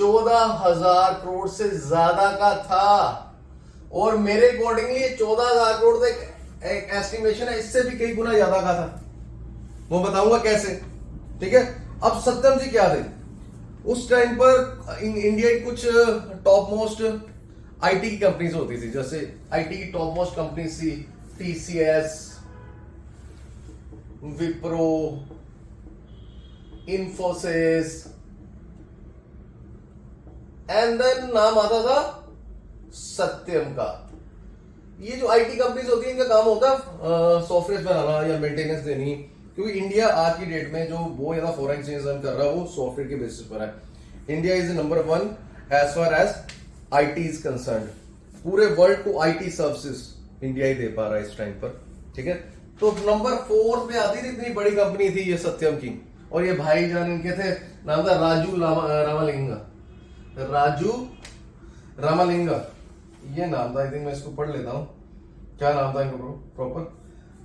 14,000 करोड़ से ज्यादा का था। और मेरे अकॉर्डिंगली 14,000 करोड़ तो एक एस्टिमेशन है, इससे भी कई गुना ज्यादा का था। वो बताऊंगा कैसे, ठीक है। अब सत्यम जी क्या थे उस टाइम पर, इंडिया की कुछ टॉप मोस्ट आईटी की कंपनीज होती थी, जैसे आईटी की टॉप मोस्ट कंपनी थी TCS, Wipro, Infosys, and then नाम आता था सत्यम का। ये जो आईटी कंपनीज होती है इनका काम होता है सॉफ्टवेयर बनाना या मेंटेनेंस देनी, क्योंकि इंडिया आज की डेट में जो बहुत ज्यादा फॉरेन एक्सचेंज अर्न कर रहा है वो सॉफ्टवेयर के बेसिस पर है। India is number 1 as far as IT is concern. पूरे वर्ल्ड को आईटी सर्विसेज इंडिया ही दे पा रहा है इस टाइम पर, ठीक है। तो नंबर 4 पे आती थी, इतनी बड़ी कंपनी थी ये सत्यम की। और ये भाईजान इनके थे, नाम था राजू रामालिंगा, राजू रामालिंगा ये नाम था। आई थिंक मैं इसको पढ़ लेता हूं, क्या नाम था इनका प्रॉपर,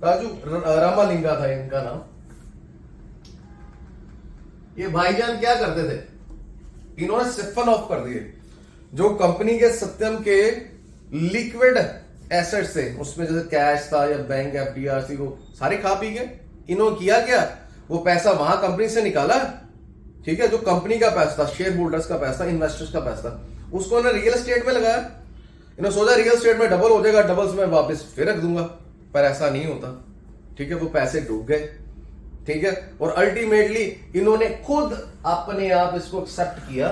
राजू रामालिंगा था इनका नाम। ये भाईजान क्या करते थे, इन्होंने सिफन ऑफ कर दिए जो कंपनी के सत्यम के लिक्विड एसेट्स थे, उसमें जैसे कैश था या बैंक एफडीआर थी, वो सारे खा पी गए। इन्होंने किया क्या, वो पैसा वहां कंपनी से निकाला, ठीक है, जो कंपनी का पैसा था, शेयर होल्डर्स का पैसा, इन्वेस्टर्स का पैसा, उसको उन्होंने रियल एस्टेट में लगाया। इन्होंने सोचा रियल एस्टेट में डबल हो जाएगा, डबल्स में वापस फिर रख दूंगा, पर ऐसा नहीं होता, ठीक है। वो पैसे डूब गए, ठीक है। और अल्टीमेटली इन्होंने खुद अपने आप इसको एक्सेप्ट किया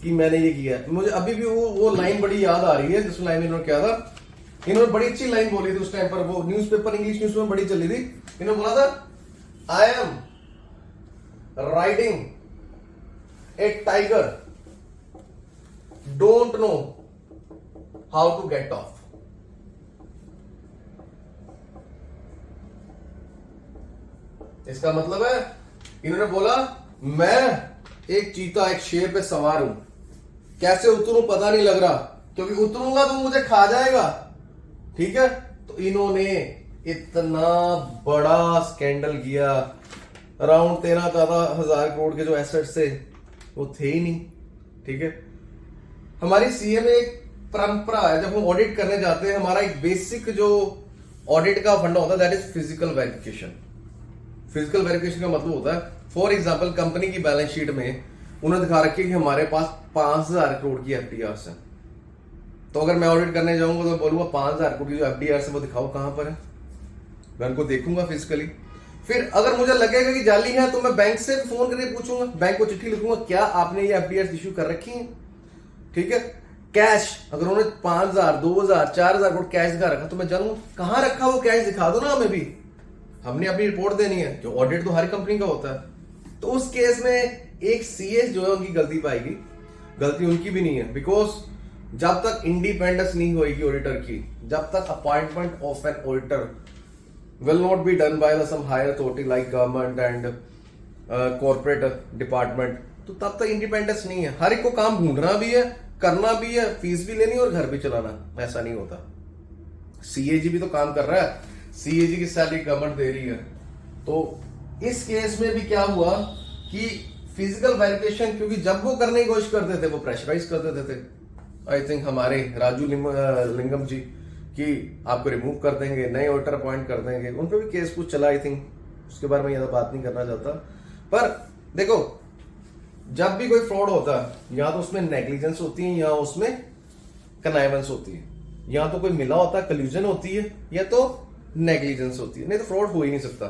कि मैंने ये किया। मुझे अभी भी वो लाइन बड़ी याद आ रही है जिस लाइन इन्होंने किया था। इन्होंने बड़ी अच्छी लाइन बोली थी उस टाइम पर, वो न्यूज़पेपर, इंग्लिश न्यूज़पेपर बड़ी चली थी। इन्होंने बोला था, I am riding a tiger, don't know how to get off. इसका मतलब है इन्होंने बोला, मैं एक चीता, एक शेर पे सवार हूं, कैसे उतरूं पता नहीं लग रहा, क्योंकि उतरूंगा तो मुझे खा जाएगा, ठीक है। तो इन्होंने इतना बड़ा स्कैंडल किया, अराउंड 13,000 करोड़ के जो एसेट्स थे वो थे ही नहीं, ठीक है। हमारी सीए में एक परंपरा है, जब हम ऑडिट करने जाते हैं, हमारा एक बेसिक जो ऑडिट का फंडा होता है that is physical verification. Physical verification का मतलब होता है, फॉर एग्जांपल कंपनी की बैलेंस शीट में उन्होंने दिखा रखी है कि हमारे पास 5,000 करोड़ की एफडीआर्स है। तो अगर मैं ऑडिट करने जाऊंगा तो बोलूंगा 5,000 करोड़ की जो एफडीआर्स है वो दिखाओ कहां पर है, मैं उनको देखूंगा फिजिकली। फिर अगर मुझे लगेगा कि जाली है तो मैं बैंक से फोन करके पूछूंगा, बैंक को चिट्ठी लिखूंगा, क्या आपने ये एफडीआर्स इश्यू कर रखी है, ठीक है। कैश, अगर उन्होंने 5,000, 2,000, 4,000 करोड़ कैश दिखा रखा तो मैं जानूंगा कहां रखा वो कैश, दिखा दो ना हमें भी, हमने अपनी रिपोर्ट देनी है, जो ऑडिट तो हर कंपनी का होता है। तो उस केस में एक सीए जो है उनकी गलती पाएगी, गलती उनकी भी नहीं है, बिकॉज जब तक इंडिपेंडेंस नहीं होगी ऑडिटर की, जब तक appointment of an auditor will not be done by some higher authority like government and corporate department, तो तब तक इंडिपेंडेंस नहीं है। हर एक को काम ढूंढना भी है, करना भी है, फीस भी लेनी और घर भी चलाना, ऐसा नहीं होता। सीएजी भी तो काम कर रहा है, सीएजी की सैलरी गवर्नमेंट दे रही है। तो इस केस में भी क्या हुआ कि फिजिकल वेरिफिकेशन, क्योंकि जब वो करने की कोशिश करते थे वो प्रेशराइज कर देते थे, आई थिंक हमारे राजू लिंगम जी, कि आपको रिमूव कर देंगे, नए ऑडिटर अपॉइंट कर देंगे, उन पर भी केस कुछ चला, आई थिंक उसके बारे में ज्यादा बात नहीं करना चाहता। पर देखो, जब भी कोई फ्रॉड होता है, या तो उसमें नेग्लिजेंस होती है या उसमें कनाइवेंस होती है, या तो कोई मिला होता है, कल्यूजन होती है, या तो नेग्लिजेंस होती है, नहीं तो फ्रॉड हो ही नहीं सकता।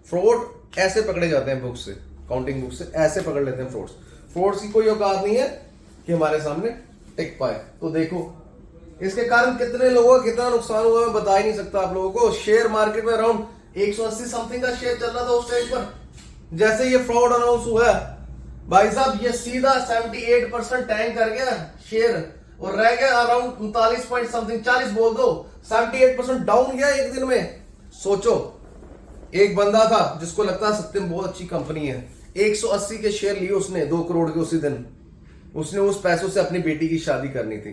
फ्रॉड ऐसे पकड़े जाते हैं बुक से, काउंटिंग बुक से ऐसे पकड़ लेते हैं फ्रॉड्स। फ्रॉड्स की कोई औकात नहीं है कि हमारे सामने टिक पाए। तो देखो इसके कारण कितने लोगों का कितना नुकसान हुआ मैं बता ही नहीं सकता आप लोगों को। शेयर मार्केट में अराउंड 180 समथिंग का शेयर चल रहा था उस टाइम पर, जैसे ये फ्रॉड अनाउंस हुआ भाई साहब, ये सीधा 78% टैंक कर गया शेयर और रह गया अराउंड 39 पॉइंट समथिंग, 40 बोल दो, 78% डाउन गया एक दिन में। सोचो, एक बंदा था जिसको लगता है सत्यम बहुत अच्छी कंपनी है, 180 के शेयर लिए उसने 2 करोड़ के उसी दिन। उसने उस पैसों से अपनी बेटी की शादी करनी थी,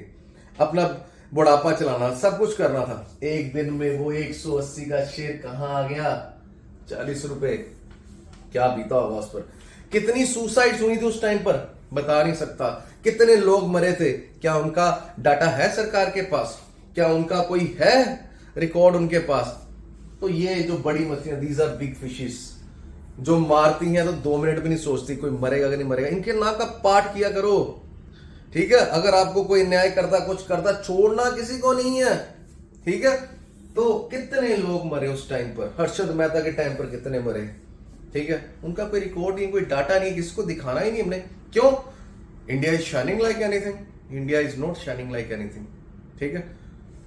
अपना बुढ़ापा चलाना, सब कुछ करना था। एक दिन में वो 180 का शेयर कहां आ गया, 40 रुपए। क्या बीता होगा उस पर, कितनी सुसाइड्स हुई थी उस टाइम पर, बता नहीं सकता। कितने लोग मरे थे, क्या उनका डाटा है सरकार के पास? क्या उनका कोई है रिकॉर्ड उनके पास? तो ये जो बड़ी मछलियां, दीज आर बिग फिशेस, जो मारती हैं तो 2 मिनट भी नहीं सोचती कोई मरेगा कि नहीं मरेगा। इनके नाक का पाठ किया करो, ठीक है? अगर आपको कोई न्याय करता, कुछ करता, छोड़ना किसी को नहीं है, ठीक है? तो कितने लोग मरे उस टाइम पर, हर्षद मेहता के टाइम पर कितने मरे, ठीक है? उनका कोई रिकॉर्ड नहीं, कोई डाटा नहीं, किसको दिखाना ही नहीं हमने। क्यों? India is shining like anything, India is not shining like anything, ठीक है?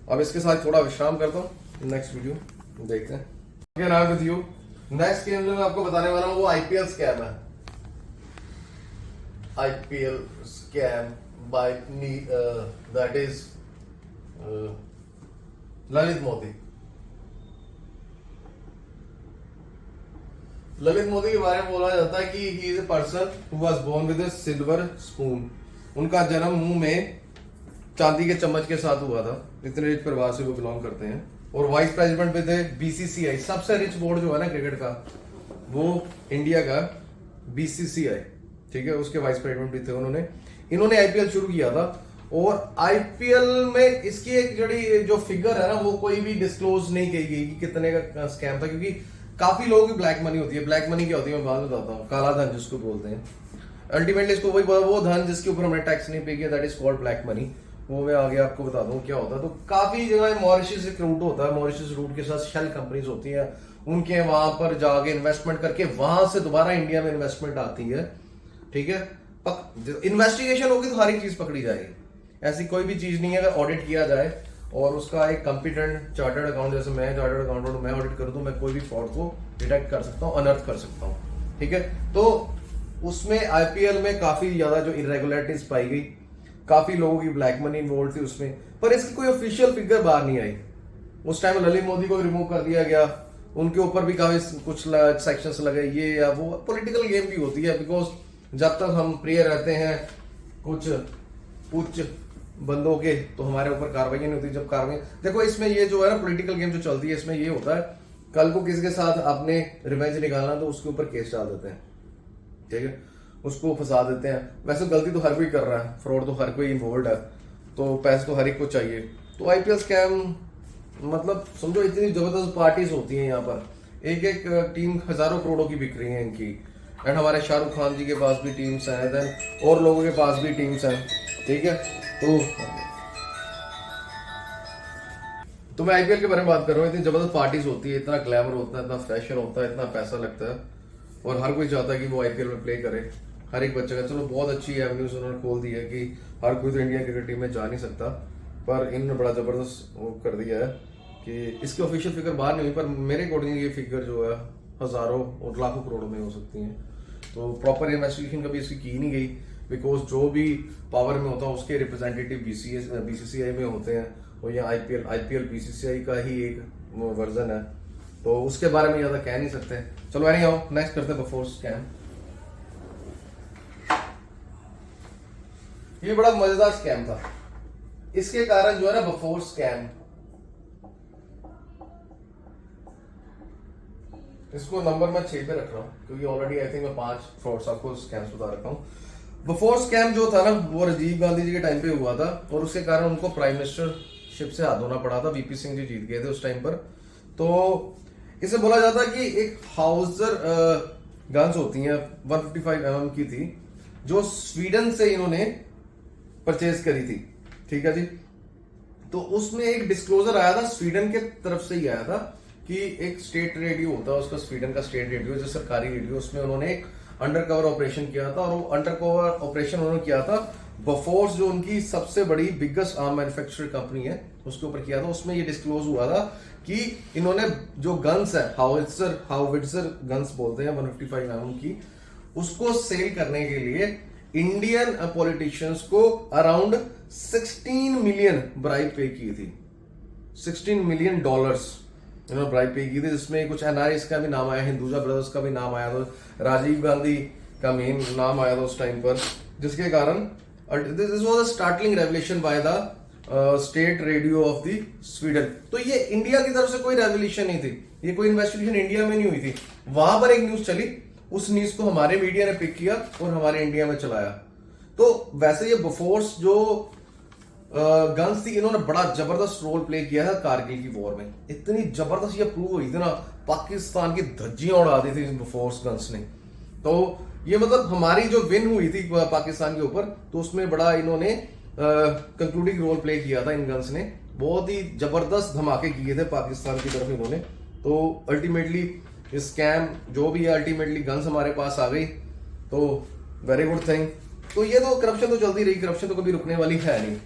अब इसके साथ थोड़ा विश्राम करता हूँ, नेक्स्ट वीडियो देखते हैं। Again I am with you. Next game जो मैं आपको बताने वाला हूँ वो आईपीएल स्कैम है। IPL scam by that is Lalit Modi. Lalit Modi के बारे में बोला जाता है कि he is a person who was born with a silver spoon. उनका जन्म मुंह में चांदी के चम्मच के साथ हुआ था। इतने रिच परिवार से वो बिलोंग करते हैं। और वाइस प्रेसिडेंट विद बीसीसीआई, सबसे रिच बोर्ड जो है ना क्रिकेट का, वो इंडिया का बीसीसीआई, ठीक है? उसके वाइस प्रेसिडेंट भी थे उन्होंने। इन्होंने आईपीएल शुरू किया था और आईपीएल में इसकी एक जो फिगर है ना, वो कोई भी डिस्क्लोज नहीं की गई कि कितने का स्कैम था, क्योंकि काफी लोगों की ब्लैक मनी होती है। ब्लैक मनी क्या होती है मैं बाद में बताता हूँ। काला धन जिसको बोलते हैं, अल्टीमेटली इसको वही वो धन जिसके ऊपर हमने टैक्स नहीं पे किया, that is called black money. वो मैं आगे आपको बता दूं क्या होता है। तो काफी जगह मॉरिशस एक रूट होता है, मॉरिशस रूट के साथ शेल कंपनीज होती हैं, उनके वहां पर जाके इन्वेस्टमेंट करके वहां से दोबारा इंडिया में इन्वेस्टमेंट आती है, ठीक है? इन्वेस्टिगेशन होगी तो हर एक चीज पकड़ी जाएगी, ऐसी कोई भी चीज नहीं है। अगर ऑडिट किया जाए और उसका एक कॉम्पिटेंट चार्टर्ड अकाउंट, जैसे मैं चार्टर्ड अकाउंटेंट, मैं ऑडिट करूँ तो मैं कोई भी फ्रॉड को डिटेक्ट कर सकता हूँ, अनर्थ कर सकता हूँ, ठीक है? तो उसमें आईपीएल में काफी ज्यादा जो इरेगुलरिटीज पाई गई, काफी लोगों की ब्लैक मनी इन्वॉल्व थी उसमें, पर इसकी कोई ऑफिशियल फिगर बाहर नहीं आई। उस टाइम ललित मोदी को रिमूव कर दिया गया, उनके ऊपर भी काफी कुछ सेक्शंस लगे, ये या वो। पॉलिटिकल गेम भी होती है, बिकॉज जब तक हम प्रिय रहते हैं कुछ उच्च बंदों के, तो हमारे ऊपर कार्रवाई नहीं होती। जब कार्रवाई, देखो इसमें ये जो है ना पॉलिटिकल गेम जो चलती है, इसमें ये होता है कल को किसी के साथ आपने रिवेंज निकालना तो उसके ऊपर केस डाल देते हैं, ठीक है? उसको फंसा देते हैं। वैसे गलती तो हर कोई कर रहा है, फ्रॉड तो हर कोई इन्वॉल्व है, तो पैसे तो हर एक को चाहिए। तो आईपीएल स्कैम मतलब समझो इतनी जबरदस्त पार्टीज होती हैं यहाँ पर, एक एक टीम हजारों करोड़ों की बिक रही है इनकी। एंड हमारे शाहरुख खान जी के पास भी टीम्स हैं, देन और लोगों के पास भी टीम्स हैं, ठीक है? तो मैं आईपीएल के बारे में बात कर रहा हूँ। इतनी जबरदस्त पार्टीज होती है, इतना ग्लैमर होता है, इतना फैशन होता है, इतना पैसा लगता है, और हर कोई चाहता है कि वो आईपीएल में प्ले करे। हर एक बच्चे का, चलो बहुत अच्छी एवेन्यूज उन्होंने खोल दी है कि हर कोई तो इंडियन क्रिकेट टीम में जा नहीं सकता, पर इन्होंने बड़ा जबरदस्त वो कर दिया है कि इसकी ऑफिशियल फिगर बाहर नहीं हुई, पर मेरे अकॉर्डिंग ये फिगर जो है हजारों और लाखों करोड़ों में हो सकती है। तो प्रॉपर इन्वेस्टिगेशन कभी इसकी की नहीं गई, बिकॉज जो भी पावर में होता है उसके रिप्रेजेंटेटिव बीसीसीआई में होते हैं, और यहाँ आईपीएल बीसीसीआई का ही एक वर्जन है, तो उसके बारे में ज्यादा कह नहीं सकते। चलो एनी हाउ, नेक्स्ट करते हैं बफोर स्कैम। ये बड़ा मजेदार स्कैम था, इसके कारण जो है ना बफोर स्कैम, इसको नंबर मैं 6 पे रख रहा हूं क्योंकि ऑलरेडी आई थिंक मैं 5 फ्रॉड्स आपको स्कैम्स बता रखा हूं। बफोर स्कैम जो था ना वो राजीव गांधी जी के टाइम पे हुआ था, और उसके कारण उनको प्राइम मिनिस्टरशिप से हाथ धोना पड़ा था। वीपी सिंह जी जीत गए थे उस टाइम पर। तो इसे बोला जाता है कि एक हाउसर गन्स होती हैं 155 mm की थी, जो स्वीडन से इन्होंने परचेज करी थी, ठीक है जी? तो उसमें एक डिस्क्लोजर आया था, स्वीडन के तरफ से ही आया था, कि एक स्टेट रेडियो होता है उसका, स्वीडन का स्टेट रेडियो जो सरकारी रेडियो, उसमें उन्होंने एक अंडरकवर ऑपरेशन किया था, और वो अंडरकवर ऑपरेशन उन्होंने किया था बफोर्स, जो उनकी सबसे बड़ी बिगेस्ट आर्म मैन्युफैक्चरर कंपनी है, उसके ऊपर किया था। उसमें ये डिस्क्लोज हुआ था कि इन्होंने जो गन्स है, हाउविट्जर गन्स बोलते हैं 155 mm की, उसको सेल करने के लिए इंडियन पॉलिटिशियंस को अराउंड 16 मिलियन ब्राइब पे की थी। $16 मिलियन इन्होंने ब्राइब पे की थी, जिसमें कुछ एनआरआईज का भी नाम आया, हिंदुजा ब्रदर्स का भी नाम आया था, राजीव गांधी का मेन नाम आया था उस टाइम पर, जिसके कारण this was a startling revolution by the state radio of the Sweden. तो ये इंडिया की तरफ से कोई रेवल्यूशन नहीं थी, ये कोई इन्वेस्टिगेशन इंडिया में नहीं हुई थी। वहां पर एक न्यूज चली, उस न्यूज को हमारे मीडिया ने पिक किया और हमारे इंडिया में चलाया। तो वैसे ये बफोर्स जो गन्स थी, इन्होंने बड़ा जबरदस्त रोल प्ले किया है कारगिल की वॉर में। इतनी जबरदस्त ये प्रूव हुई थी ना, पाकिस्तान की धज्जियां उड़ा दी थी इन बफोर्स गन्स ने। तो ये मतलब हमारी जो विन हुई थी पाकिस्तान के ऊपर, तो उसमें बड़ा इन्होंने कंक्लूडिंग रोल प्ले किया था इन गन्स ने। बहुत ही जबरदस्त धमाके किए थे पाकिस्तान की तरफ इन्होंने। तो अल्टीमेटली स्कैम जो भी है, अल्टीमेटली गन्स हमारे पास आ गई, तो वेरी गुड थिंग। तो ये तो करप्शन तो चलती रही, करप्शन तो कभी रुकने वाली है नहीं,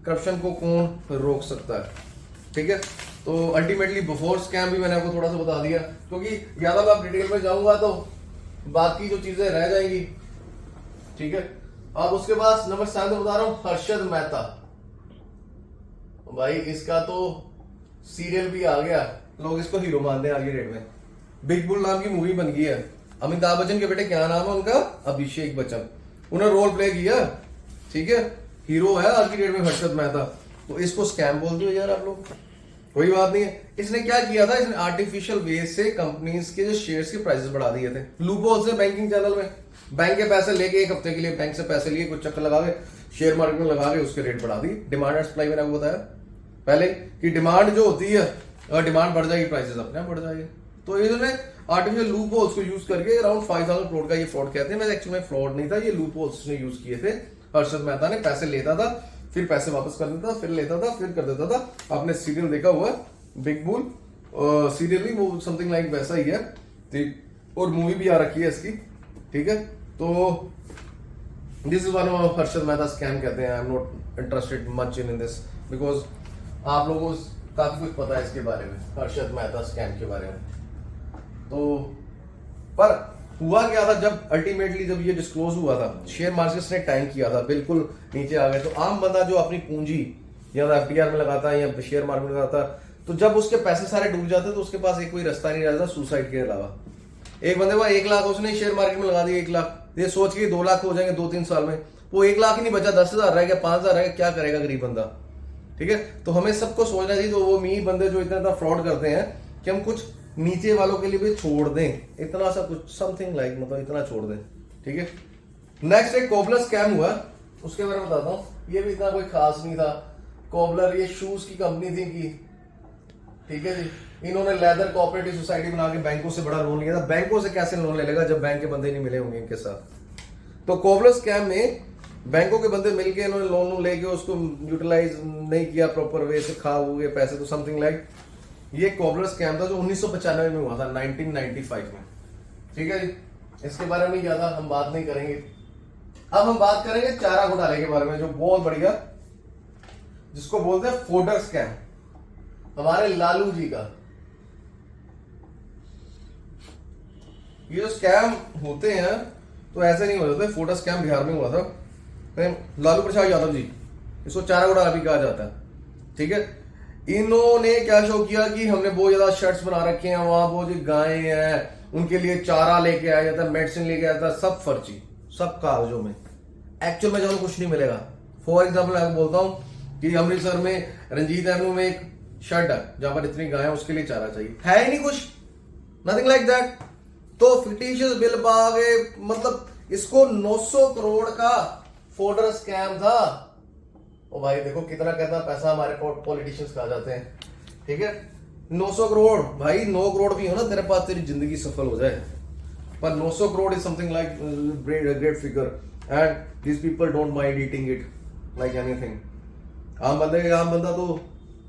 करप्शन को कौन रोक सकता है, ठीक है। तो अल्टीमेटली बिफोर स्कैम भी मैंने आपको थोड़ा सा बता दिया, क्योंकि ज्यादा मैं डिटेल में जाऊंगा तो बाकी जो चीजें रह जाएंगी, ठीक है। अब उसके बाद नंबर 7 बता रहा हूं, हर्षद मेहता। भाई इसका तो सीरियल भी आ गया, लोग इसको हीरो मानते हैं आज की डेट में। बिग बुल नाम की मूवी बन गई है। अमिताभ बच्चन के बेटे क्या नाम है उनका, अभिषेक बच्चन, उन्होंने रोल प्ले किया, ठीक है। हीरो है आज की डेट में हर्षद मेहता। तो इसको स्कैम बोल दो यार आप लोग, कोई बात नहीं है। इसने क्या किया था, इसने आर्टिफिशियल वे से कंपनीज के जो शेयर्स के प्राइसेस बढ़ा दिए थे। लूपहोल्स है बैंकिंग चैनल में, बैंक के पैसे लेके एक हफ्ते के लिए बैंक से पैसे लिए, कुछ चक्कर लगा के शेयर मार्केट में लगा के उसके रेट बढ़ा दी। डिमांड एंड सप्लाई मैंने आपको बताया पहले कि डिमांड जो होती है, अगर डिमांड बढ़ जाएगी प्राइसेस अपने आप बढ़ जाएंगे। तो इन्होंने आर्टिफिशियल लूप होल्स को यूज करके अराउंड 5000 करोड़ का ये फ्रॉड कहते हैं। मैं एक्चुअली में फ्रॉड नहीं था, ये लूप होल्स ने यूज किए थे। हर्षद मेहता ने पैसे लेता था, फिर पैसे वापस कर देता था, फिर लेता था, फिर कर देता था। आपने सीरियल देखा हुआ बिग बुल सीरियल भी, वो समथिंग लाइक वैसा ही है, ठीक। और मूवी भी आ रखी है इसकी, ठीक है। तो this is one of Harshad Mehta scam कहते हैं। I am not interested much in this, because आप लोगों को काफी कुछ पता है इसके बारे में, हर्षद मेहता स्कैम के बारे में। तो पर हुआ क्या था, जब अल्टीमेटली जब ये डिस्क्लोज हुआ था, शेयर मार्केट्स ने टैंक किया था, बिल्कुल नीचे आ गए। तो आम बंदा जो अपनी पूंजी या एफडीआर में लगाता है या शेयर मार्केट में लगाता है, तो जब उसके पैसे सारे डूब जाते तो उसके पास एक कोई रास्ता नहीं रहता सुसाइड के अलावा। एक बंदे को 1 लाख उसने शेयर मार्केट में लगा दिया, 1 लाख, ये सोच के 2 लाख हो जाएंगे 2-3 साल में, वो 1 लाख ही नहीं बचा, 10,000 रह गया, 5,000 रह गया, क्या करेगा गरीब बंदा, ठीक है। तो हमें सबको सोचना चाहिए, तो वो मी बंदे जो इतना फ्रॉड करते हैं कि हम कुछ नीचे वालों के लिए भी छोड़ दें, इतना सा कुछ समथिंग लाइक, मतलब इतना छोड़ दें, ठीक है। नेक्स्ट एक कोबलर स्कैम हुआ, उसके बारे में बताता हूँ। ये भी इतना कोई खास नहीं था। कोबलर ये शूज की कंपनी थी की, ठीक है जी। इन्होंने लेदर कोऑपरेटिव सोसाइटी बना के बैंकों से बड़ा लोन लिया था। बैंकों से कैसे लोन ले लेगा जब बैंक के बंदे नहीं मिले होंगे इनके साथ। तो कोबलर स्कैम में बैंकों के बंदे मिलके इन्होंने लोन लेके उसको यूटिलाइज नहीं किया प्रॉपर वे से, खा हुए पैसे। तो समथिंग लाइक ये कोबलर स्कैम था जो 1995 में हुआ था, 1995 में, ठीक है जी। इसके बारे में ज्यादा हम बात नहीं करेंगे। अब हम बात करेंगे चारा घोटाले के बारे में, जो बहुत बढ़िया, जिसको बोलते हैं फोडर स्कैम, हमारे लालू जी का। ये जो स्कैम होते हैं तो ऐसे नहीं हो जाते। फोडर स्कैम बिहार में हुआ था, लालू प्रसाद यादव जी, इसको चारा घोटाला भी कहा जाता है, ठीक है। इन्होंने क्या शो किया कि हमने बहुत ज्यादा शर्ट्स बना रखे हैं, वहां वो जो गायें हैं उनके लिए चारा लेके आया जाता है, मेडिसिन लेके आया जाता है, सब फर्जी, सब कागजों में। एक्चुअल में जाओ कुछ नहीं मिलेगा। फॉर एग्जाम्पल मैं बोलता हूँ कि अमृतसर में रंजीत एवेन्यू में एक शर्ट है जहां पर इतनी गायें, उसके लिए चारा चाहिए, है ही नहीं कुछ, नथिंग लाइक दैट। तो फिक्टिशियस बिल आ गए, मतलब इसको 900 करोड़ का फोडर स्कैम था। ओ भाई देखो कितना पैसा हमारे पॉलिटिशियंस खा जाते हैं, ठीक है। 900 करोड़ भाई, 9 करोड़ भी हो ना तेरे पास, तेरी जिंदगी सफल हो जाए। पर 900 crore is something like great figure, and this people don't mind eating it like anything. आम बंदा तो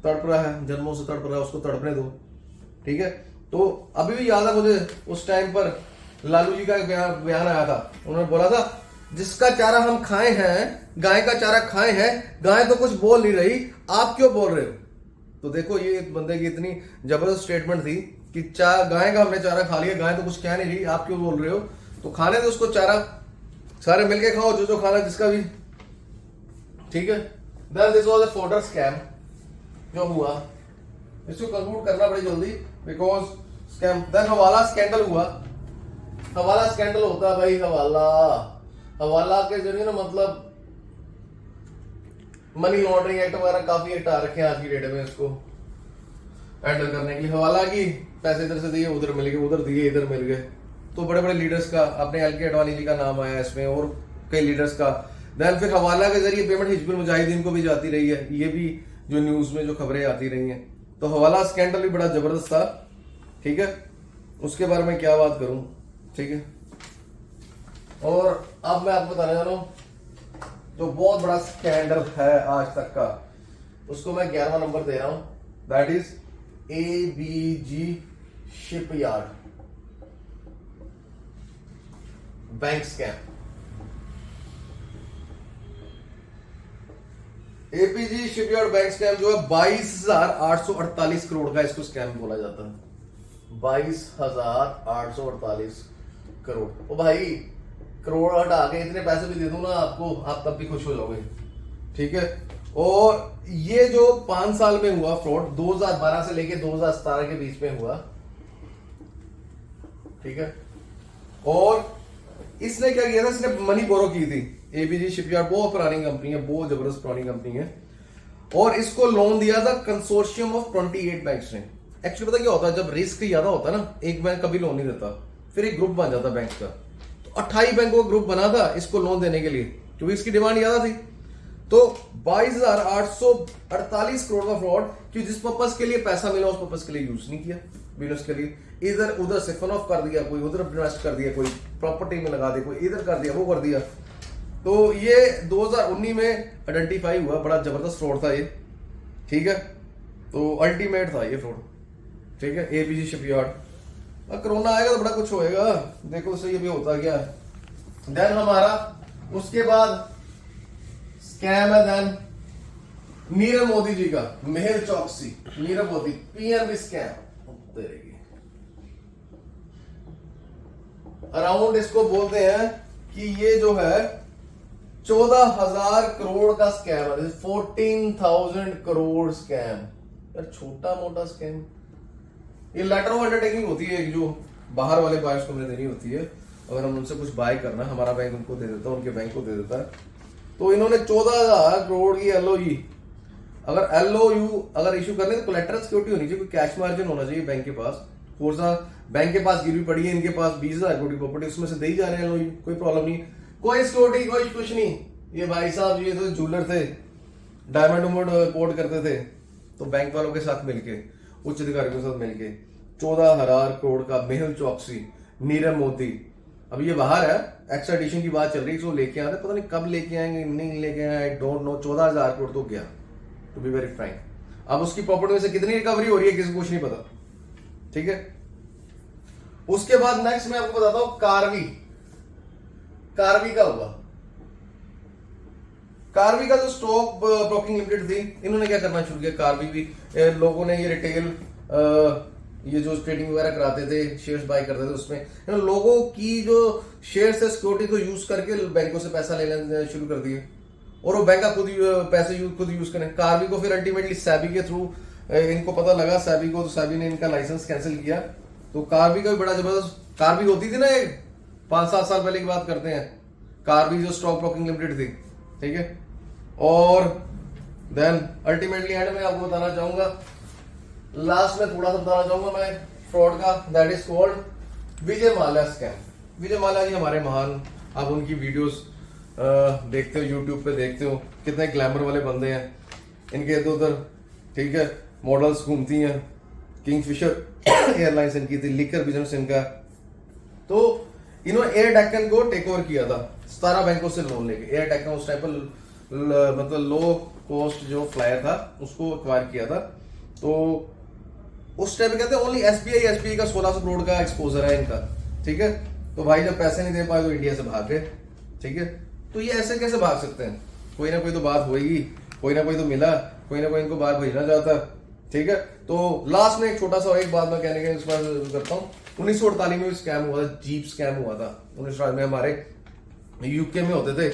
तड़प रहा है, जन्मों से तड़प रहा है, उसको तड़पने दो, ठीक है। तो अभी भी याद है मुझे, उस टाइम पर लालू जी का बयान आया था, उन्होंने बोला था जिसका चारा हम खाए हैं, गाय का चारा खाए हैं, गाय तो कुछ बोल नहीं रही, आप क्यों बोल रहे हो। तो देखो ये बंदे की इतनी जबरदस्त स्टेटमेंट थी कि गाय का हमने चारा खा लिया, गाय तो कुछ कह नहीं रही, आप क्यों बोल रहे हो। तो खाने दो उसको चारा, सारे मिलके खाओ, जो खाना जिसका भी, ठीक है। Then this was a fodder scam जो हुआ, इसको कंक्लूड करना बड़ी जल्दी because scam. Then hawala scandal हुआ। हवाला स्कैंडल होता है भाई, हवाला के जरिए ना, मतलब मनी लॉन्ड्रिंग एक्ट वगैरह काफी एक्ट आ रखे हैं आज की डेट में इसको हैंडल करने के लिए। हवाला की पैसे इधर से दिए, उधर मिल गए, उधर दिए, इधर मिल गए। तो बड़े बड़े लीडर्स का, अपने एल के अडवाणी जी का नाम आया इसमें, और कई लीडर्स का देन फिर हवाला के जरिए पेमेंट हिजबुल मुजाहिदीन को भी जाती रही है, ये भी जो न्यूज में जो खबरें आती रही हैं। तो हवाला स्कैंडल भी बड़ा जबरदस्त था, ठीक है, उसके बारे में क्या बात करूं, ठीक है। और अब मैं आपको बताने जा रहा हूं जो बहुत बड़ा स्कैंडल है आज तक का, उसको मैं 11वां नंबर दे रहा हूं, that is ABG shipyard bank scam. APG shipyard bank scam जो है 22,848 करोड़ का इसको स्कैम बोला जाता है। 22,848 करोड़। ओ भाई, करोड़ हटा के इतने पैसे भी दे दूं ना आपको, आप तब भी खुश हो जाओगे, ठीक है। और ये जो 5 साल में हुआ फ्रॉड, 2012 से लेके 2017 के बीच में हुआ, ठीक है। और इसने क्या किया था, इसने मनी बोरो की थी। एबीजी शिपयार्ड बहुत पुरानी कंपनी है, बहुत जबरदस्त पुरानी कंपनी है, और इसको लोन दिया था कंसोर्शियम ऑफ 28 बैंक्स ने। एक्चुअली पता क्या होता है, जब रिस्क ज्यादा होता है ना, एक बैंक कभी लोन नहीं देता, फिर एक ग्रुप बन जाता बैंक का। तो 28 बैंकों का ग्रुप बना था इसको लोन देने के लिए, क्योंकि इसकी डिमांड ज्यादा थी। तो 22,848 करोड़ का फ्रॉड, कि जिस पर्पज के लिए पैसा मिला उस पर्पज के लिए यूज नहीं किया, बिजनेस के लिए इधर उधर से फन ऑफ कर दिया, कोई उधर इन्वेस्ट कर दिया, कोई प्रॉपर्टी में लगा दिया, कोई इधर कर दिया, वो कर दिया। तो ये 2019 में आइडेंटिफाई हुआ, बड़ा जबरदस्त फ्रॉड था ये, ठीक है। तो अल्टीमेट था ये फ्रॉड, ठीक है, एबीजी शिपयार्ड। कोरोना आएगा तो बड़ा कुछ होएगा, देखो उससे ये भी होता क्या है। देन हमारा उसके बाद स्कैम है देन नीरव मोदी जी का, मेहुल चौकसी, नीरव मोदी पीएनबी स्कैम देगी। अराउंड इसको बोलते हैं कि ये जो है 14,000 करोड़ का स्कैम है, 14,000 करोड़ स्कैम। यार छोटा मोटा स्कैम, ये लेटर ऑफ अंडरटेकिंग होती है जो बाहर वाले बायर्स को हमें देनी होती है, अगर हम उनसे कुछ बाय करना, हमारा बैंक उनको दे देता है, उनके बैंक को दे देता है। तो इन्होंने 14,000 करोड़ की एलओयू, अगर एलओयू अगर इशू करने तो कोलैटरल सिक्योरिटी होनी चाहिए, कोई कैश मार्जिन होना चाहिए बैंक के पास। बैंक के पास गिरवी पड़ी है, इनके पास 20,000 करोड़ की प्रॉपर्टी, उसमें से दे ही जा रहे हैं एलओयू, कोई प्रॉब्लम नहीं, कोई सिक्योरिटी, कोई कुछ नहीं। ये भाई साहब ये तो जूलर थे, डायमंड पोर्ट करते थे, तो बैंक वालों के साथ मिलके, उच्च अधिकारियों के साथ मिलके 14,000 करोड़ का मेहुल चौकसी, नीरव मोदी। अब ये बाहर है, एक्स्ट्राडिशन की बात चल रही है, तो लेके आते, पता नहीं कब लेके आएंगे, नहीं लेके आए, आई डोंट नो। 14,000 करोड़ तो गया, टू बी वेरी फ्रैंक। अब उसकी प्रॉपर्टी में से कितनी रिकवरी हो रही है किसी को कुछ नहीं पता, ठीक है। उसके बाद नेक्स्ट मैं आपको बताता हूं कार्वी का हुआ। कार्वी का जो स्टॉक ब्रोकिंग लिमिटेड थी, इन्होंने क्या करना शुरू किया, कार्वी भी लोगों ने ये रिटेल ये जो ट्रेडिंग वगैरह कराते थे, शेयर्स बाय करते थे, उसमें लोगों की जो शेयर से सिक्योरिटी को यूज करके बैंकों से पैसा लेना शुरू कर दिए, और वो बैंक का खुद पैसे खुद यूज करें। कार्वी को फिर अल्टीमेटली सैबी के थ्रू इनको पता लगा, सैबी को, तो सैबी ने इनका लाइसेंस कैंसिल किया। तो कार्वी का भी बड़ा जबरदस्त, कार्वी होती थी ना, 5-7 साल पहले की बात करते हैं, कार्वी जो स्टॉक ब्रोकिंग लिमिटेड थी, ठीक है। और देन अल्टीमेटली एंड में आपको बताना चाहूंगा, लास्ट में थोड़ा सा बताना चाहूंगा मैं फ्रॉड का, that is called Vijay Mallya scam. Vijay Mallya ji हमारे महान, आप उनकी वीडियोस देखते हो, यूट्यूब पे देखते हो, कितने ग्लैमर वाले बंदे हैं, इनके इधर उधर, ठीक है, मॉडल्स घूमती हैं, किंगफिशर एयरलाइंस इनकी थी, लिकर बिजनेस इनका। तो इन्होंने एयर डेक्कन को टेक ओवर किया था 17 बैंकों से लोन लेके। एयर डेक्कन उस टाइम पर मतलब लो कॉस्ट जो फ्लायर था उसको एक्वायर किया था। तो उस टाइम कहते हैं ओनली एसबीआई का 1600 करोड़ का एक्सपोजर है इनका, ठीक है। तो भाई जब पैसे नहीं दे पाए तो इंडिया से भाग गए, ठीक है। तो ये ऐसे कैसे भाग सकते हैं, कोई ना कोई तो बात होगी, कोई ना कोई तो मिला, कोई ना कोई इनको बाहर भेजना चाहता, ठीक है। तो लास्ट में एक छोटा सा एक बात मैं कहने के इस बार करता हूँ, 1948 में स्कैम हुआ था, जीप स्कैम हुआ था। 1948 में हमारे यूके में होते थे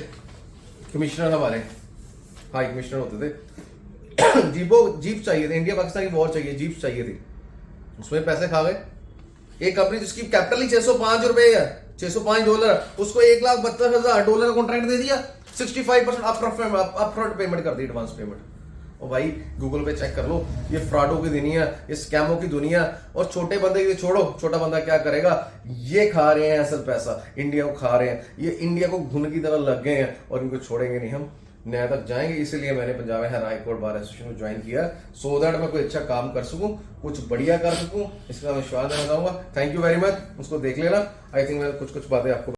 कमिश्नर, हमारे हाई कमिश्नर होते थे, जीप चाहिए थे, इंडिया पाकिस्तान की वॉर चाहिए, जीप चाहिए थी, उसमें पैसे खा गए। एक कंपनी जिसकी कैपिटल ही 605 रुपए है, $605, उसको $1,72,000 का कॉन्ट्रैक्ट दे दिया, 65% अपफ्रंट पेमेंट कर दी, एडवांस पेमेंट, और भाई गूगल पे चेक कर लो, ये फ्रॉडों की दुनिया, ये स्कैमों की दुनिया। और छोटे बंदे की छोड़ो, छोटा बंदा क्या करेगा, ये खा रहे हैं असल पैसा, इंडिया को खा रहे हैं, ये इंडिया को घुन की तरह लग गए हैं और इनको छोड़ेंगे नहीं, हम न्याय तक जाएंगे। इसीलिए मैंने Punjab Haryana high court bar association को ज्वाइन किया, सो दैट मैं कोई अच्छा काम कर सकूं, कुछ बढ़िया कर सकूं, इसका विश्वास देना चाहूंगा। थैंक यू वेरी मच, उसको देख लेना। आई थिंक मैं कुछ बातें आपको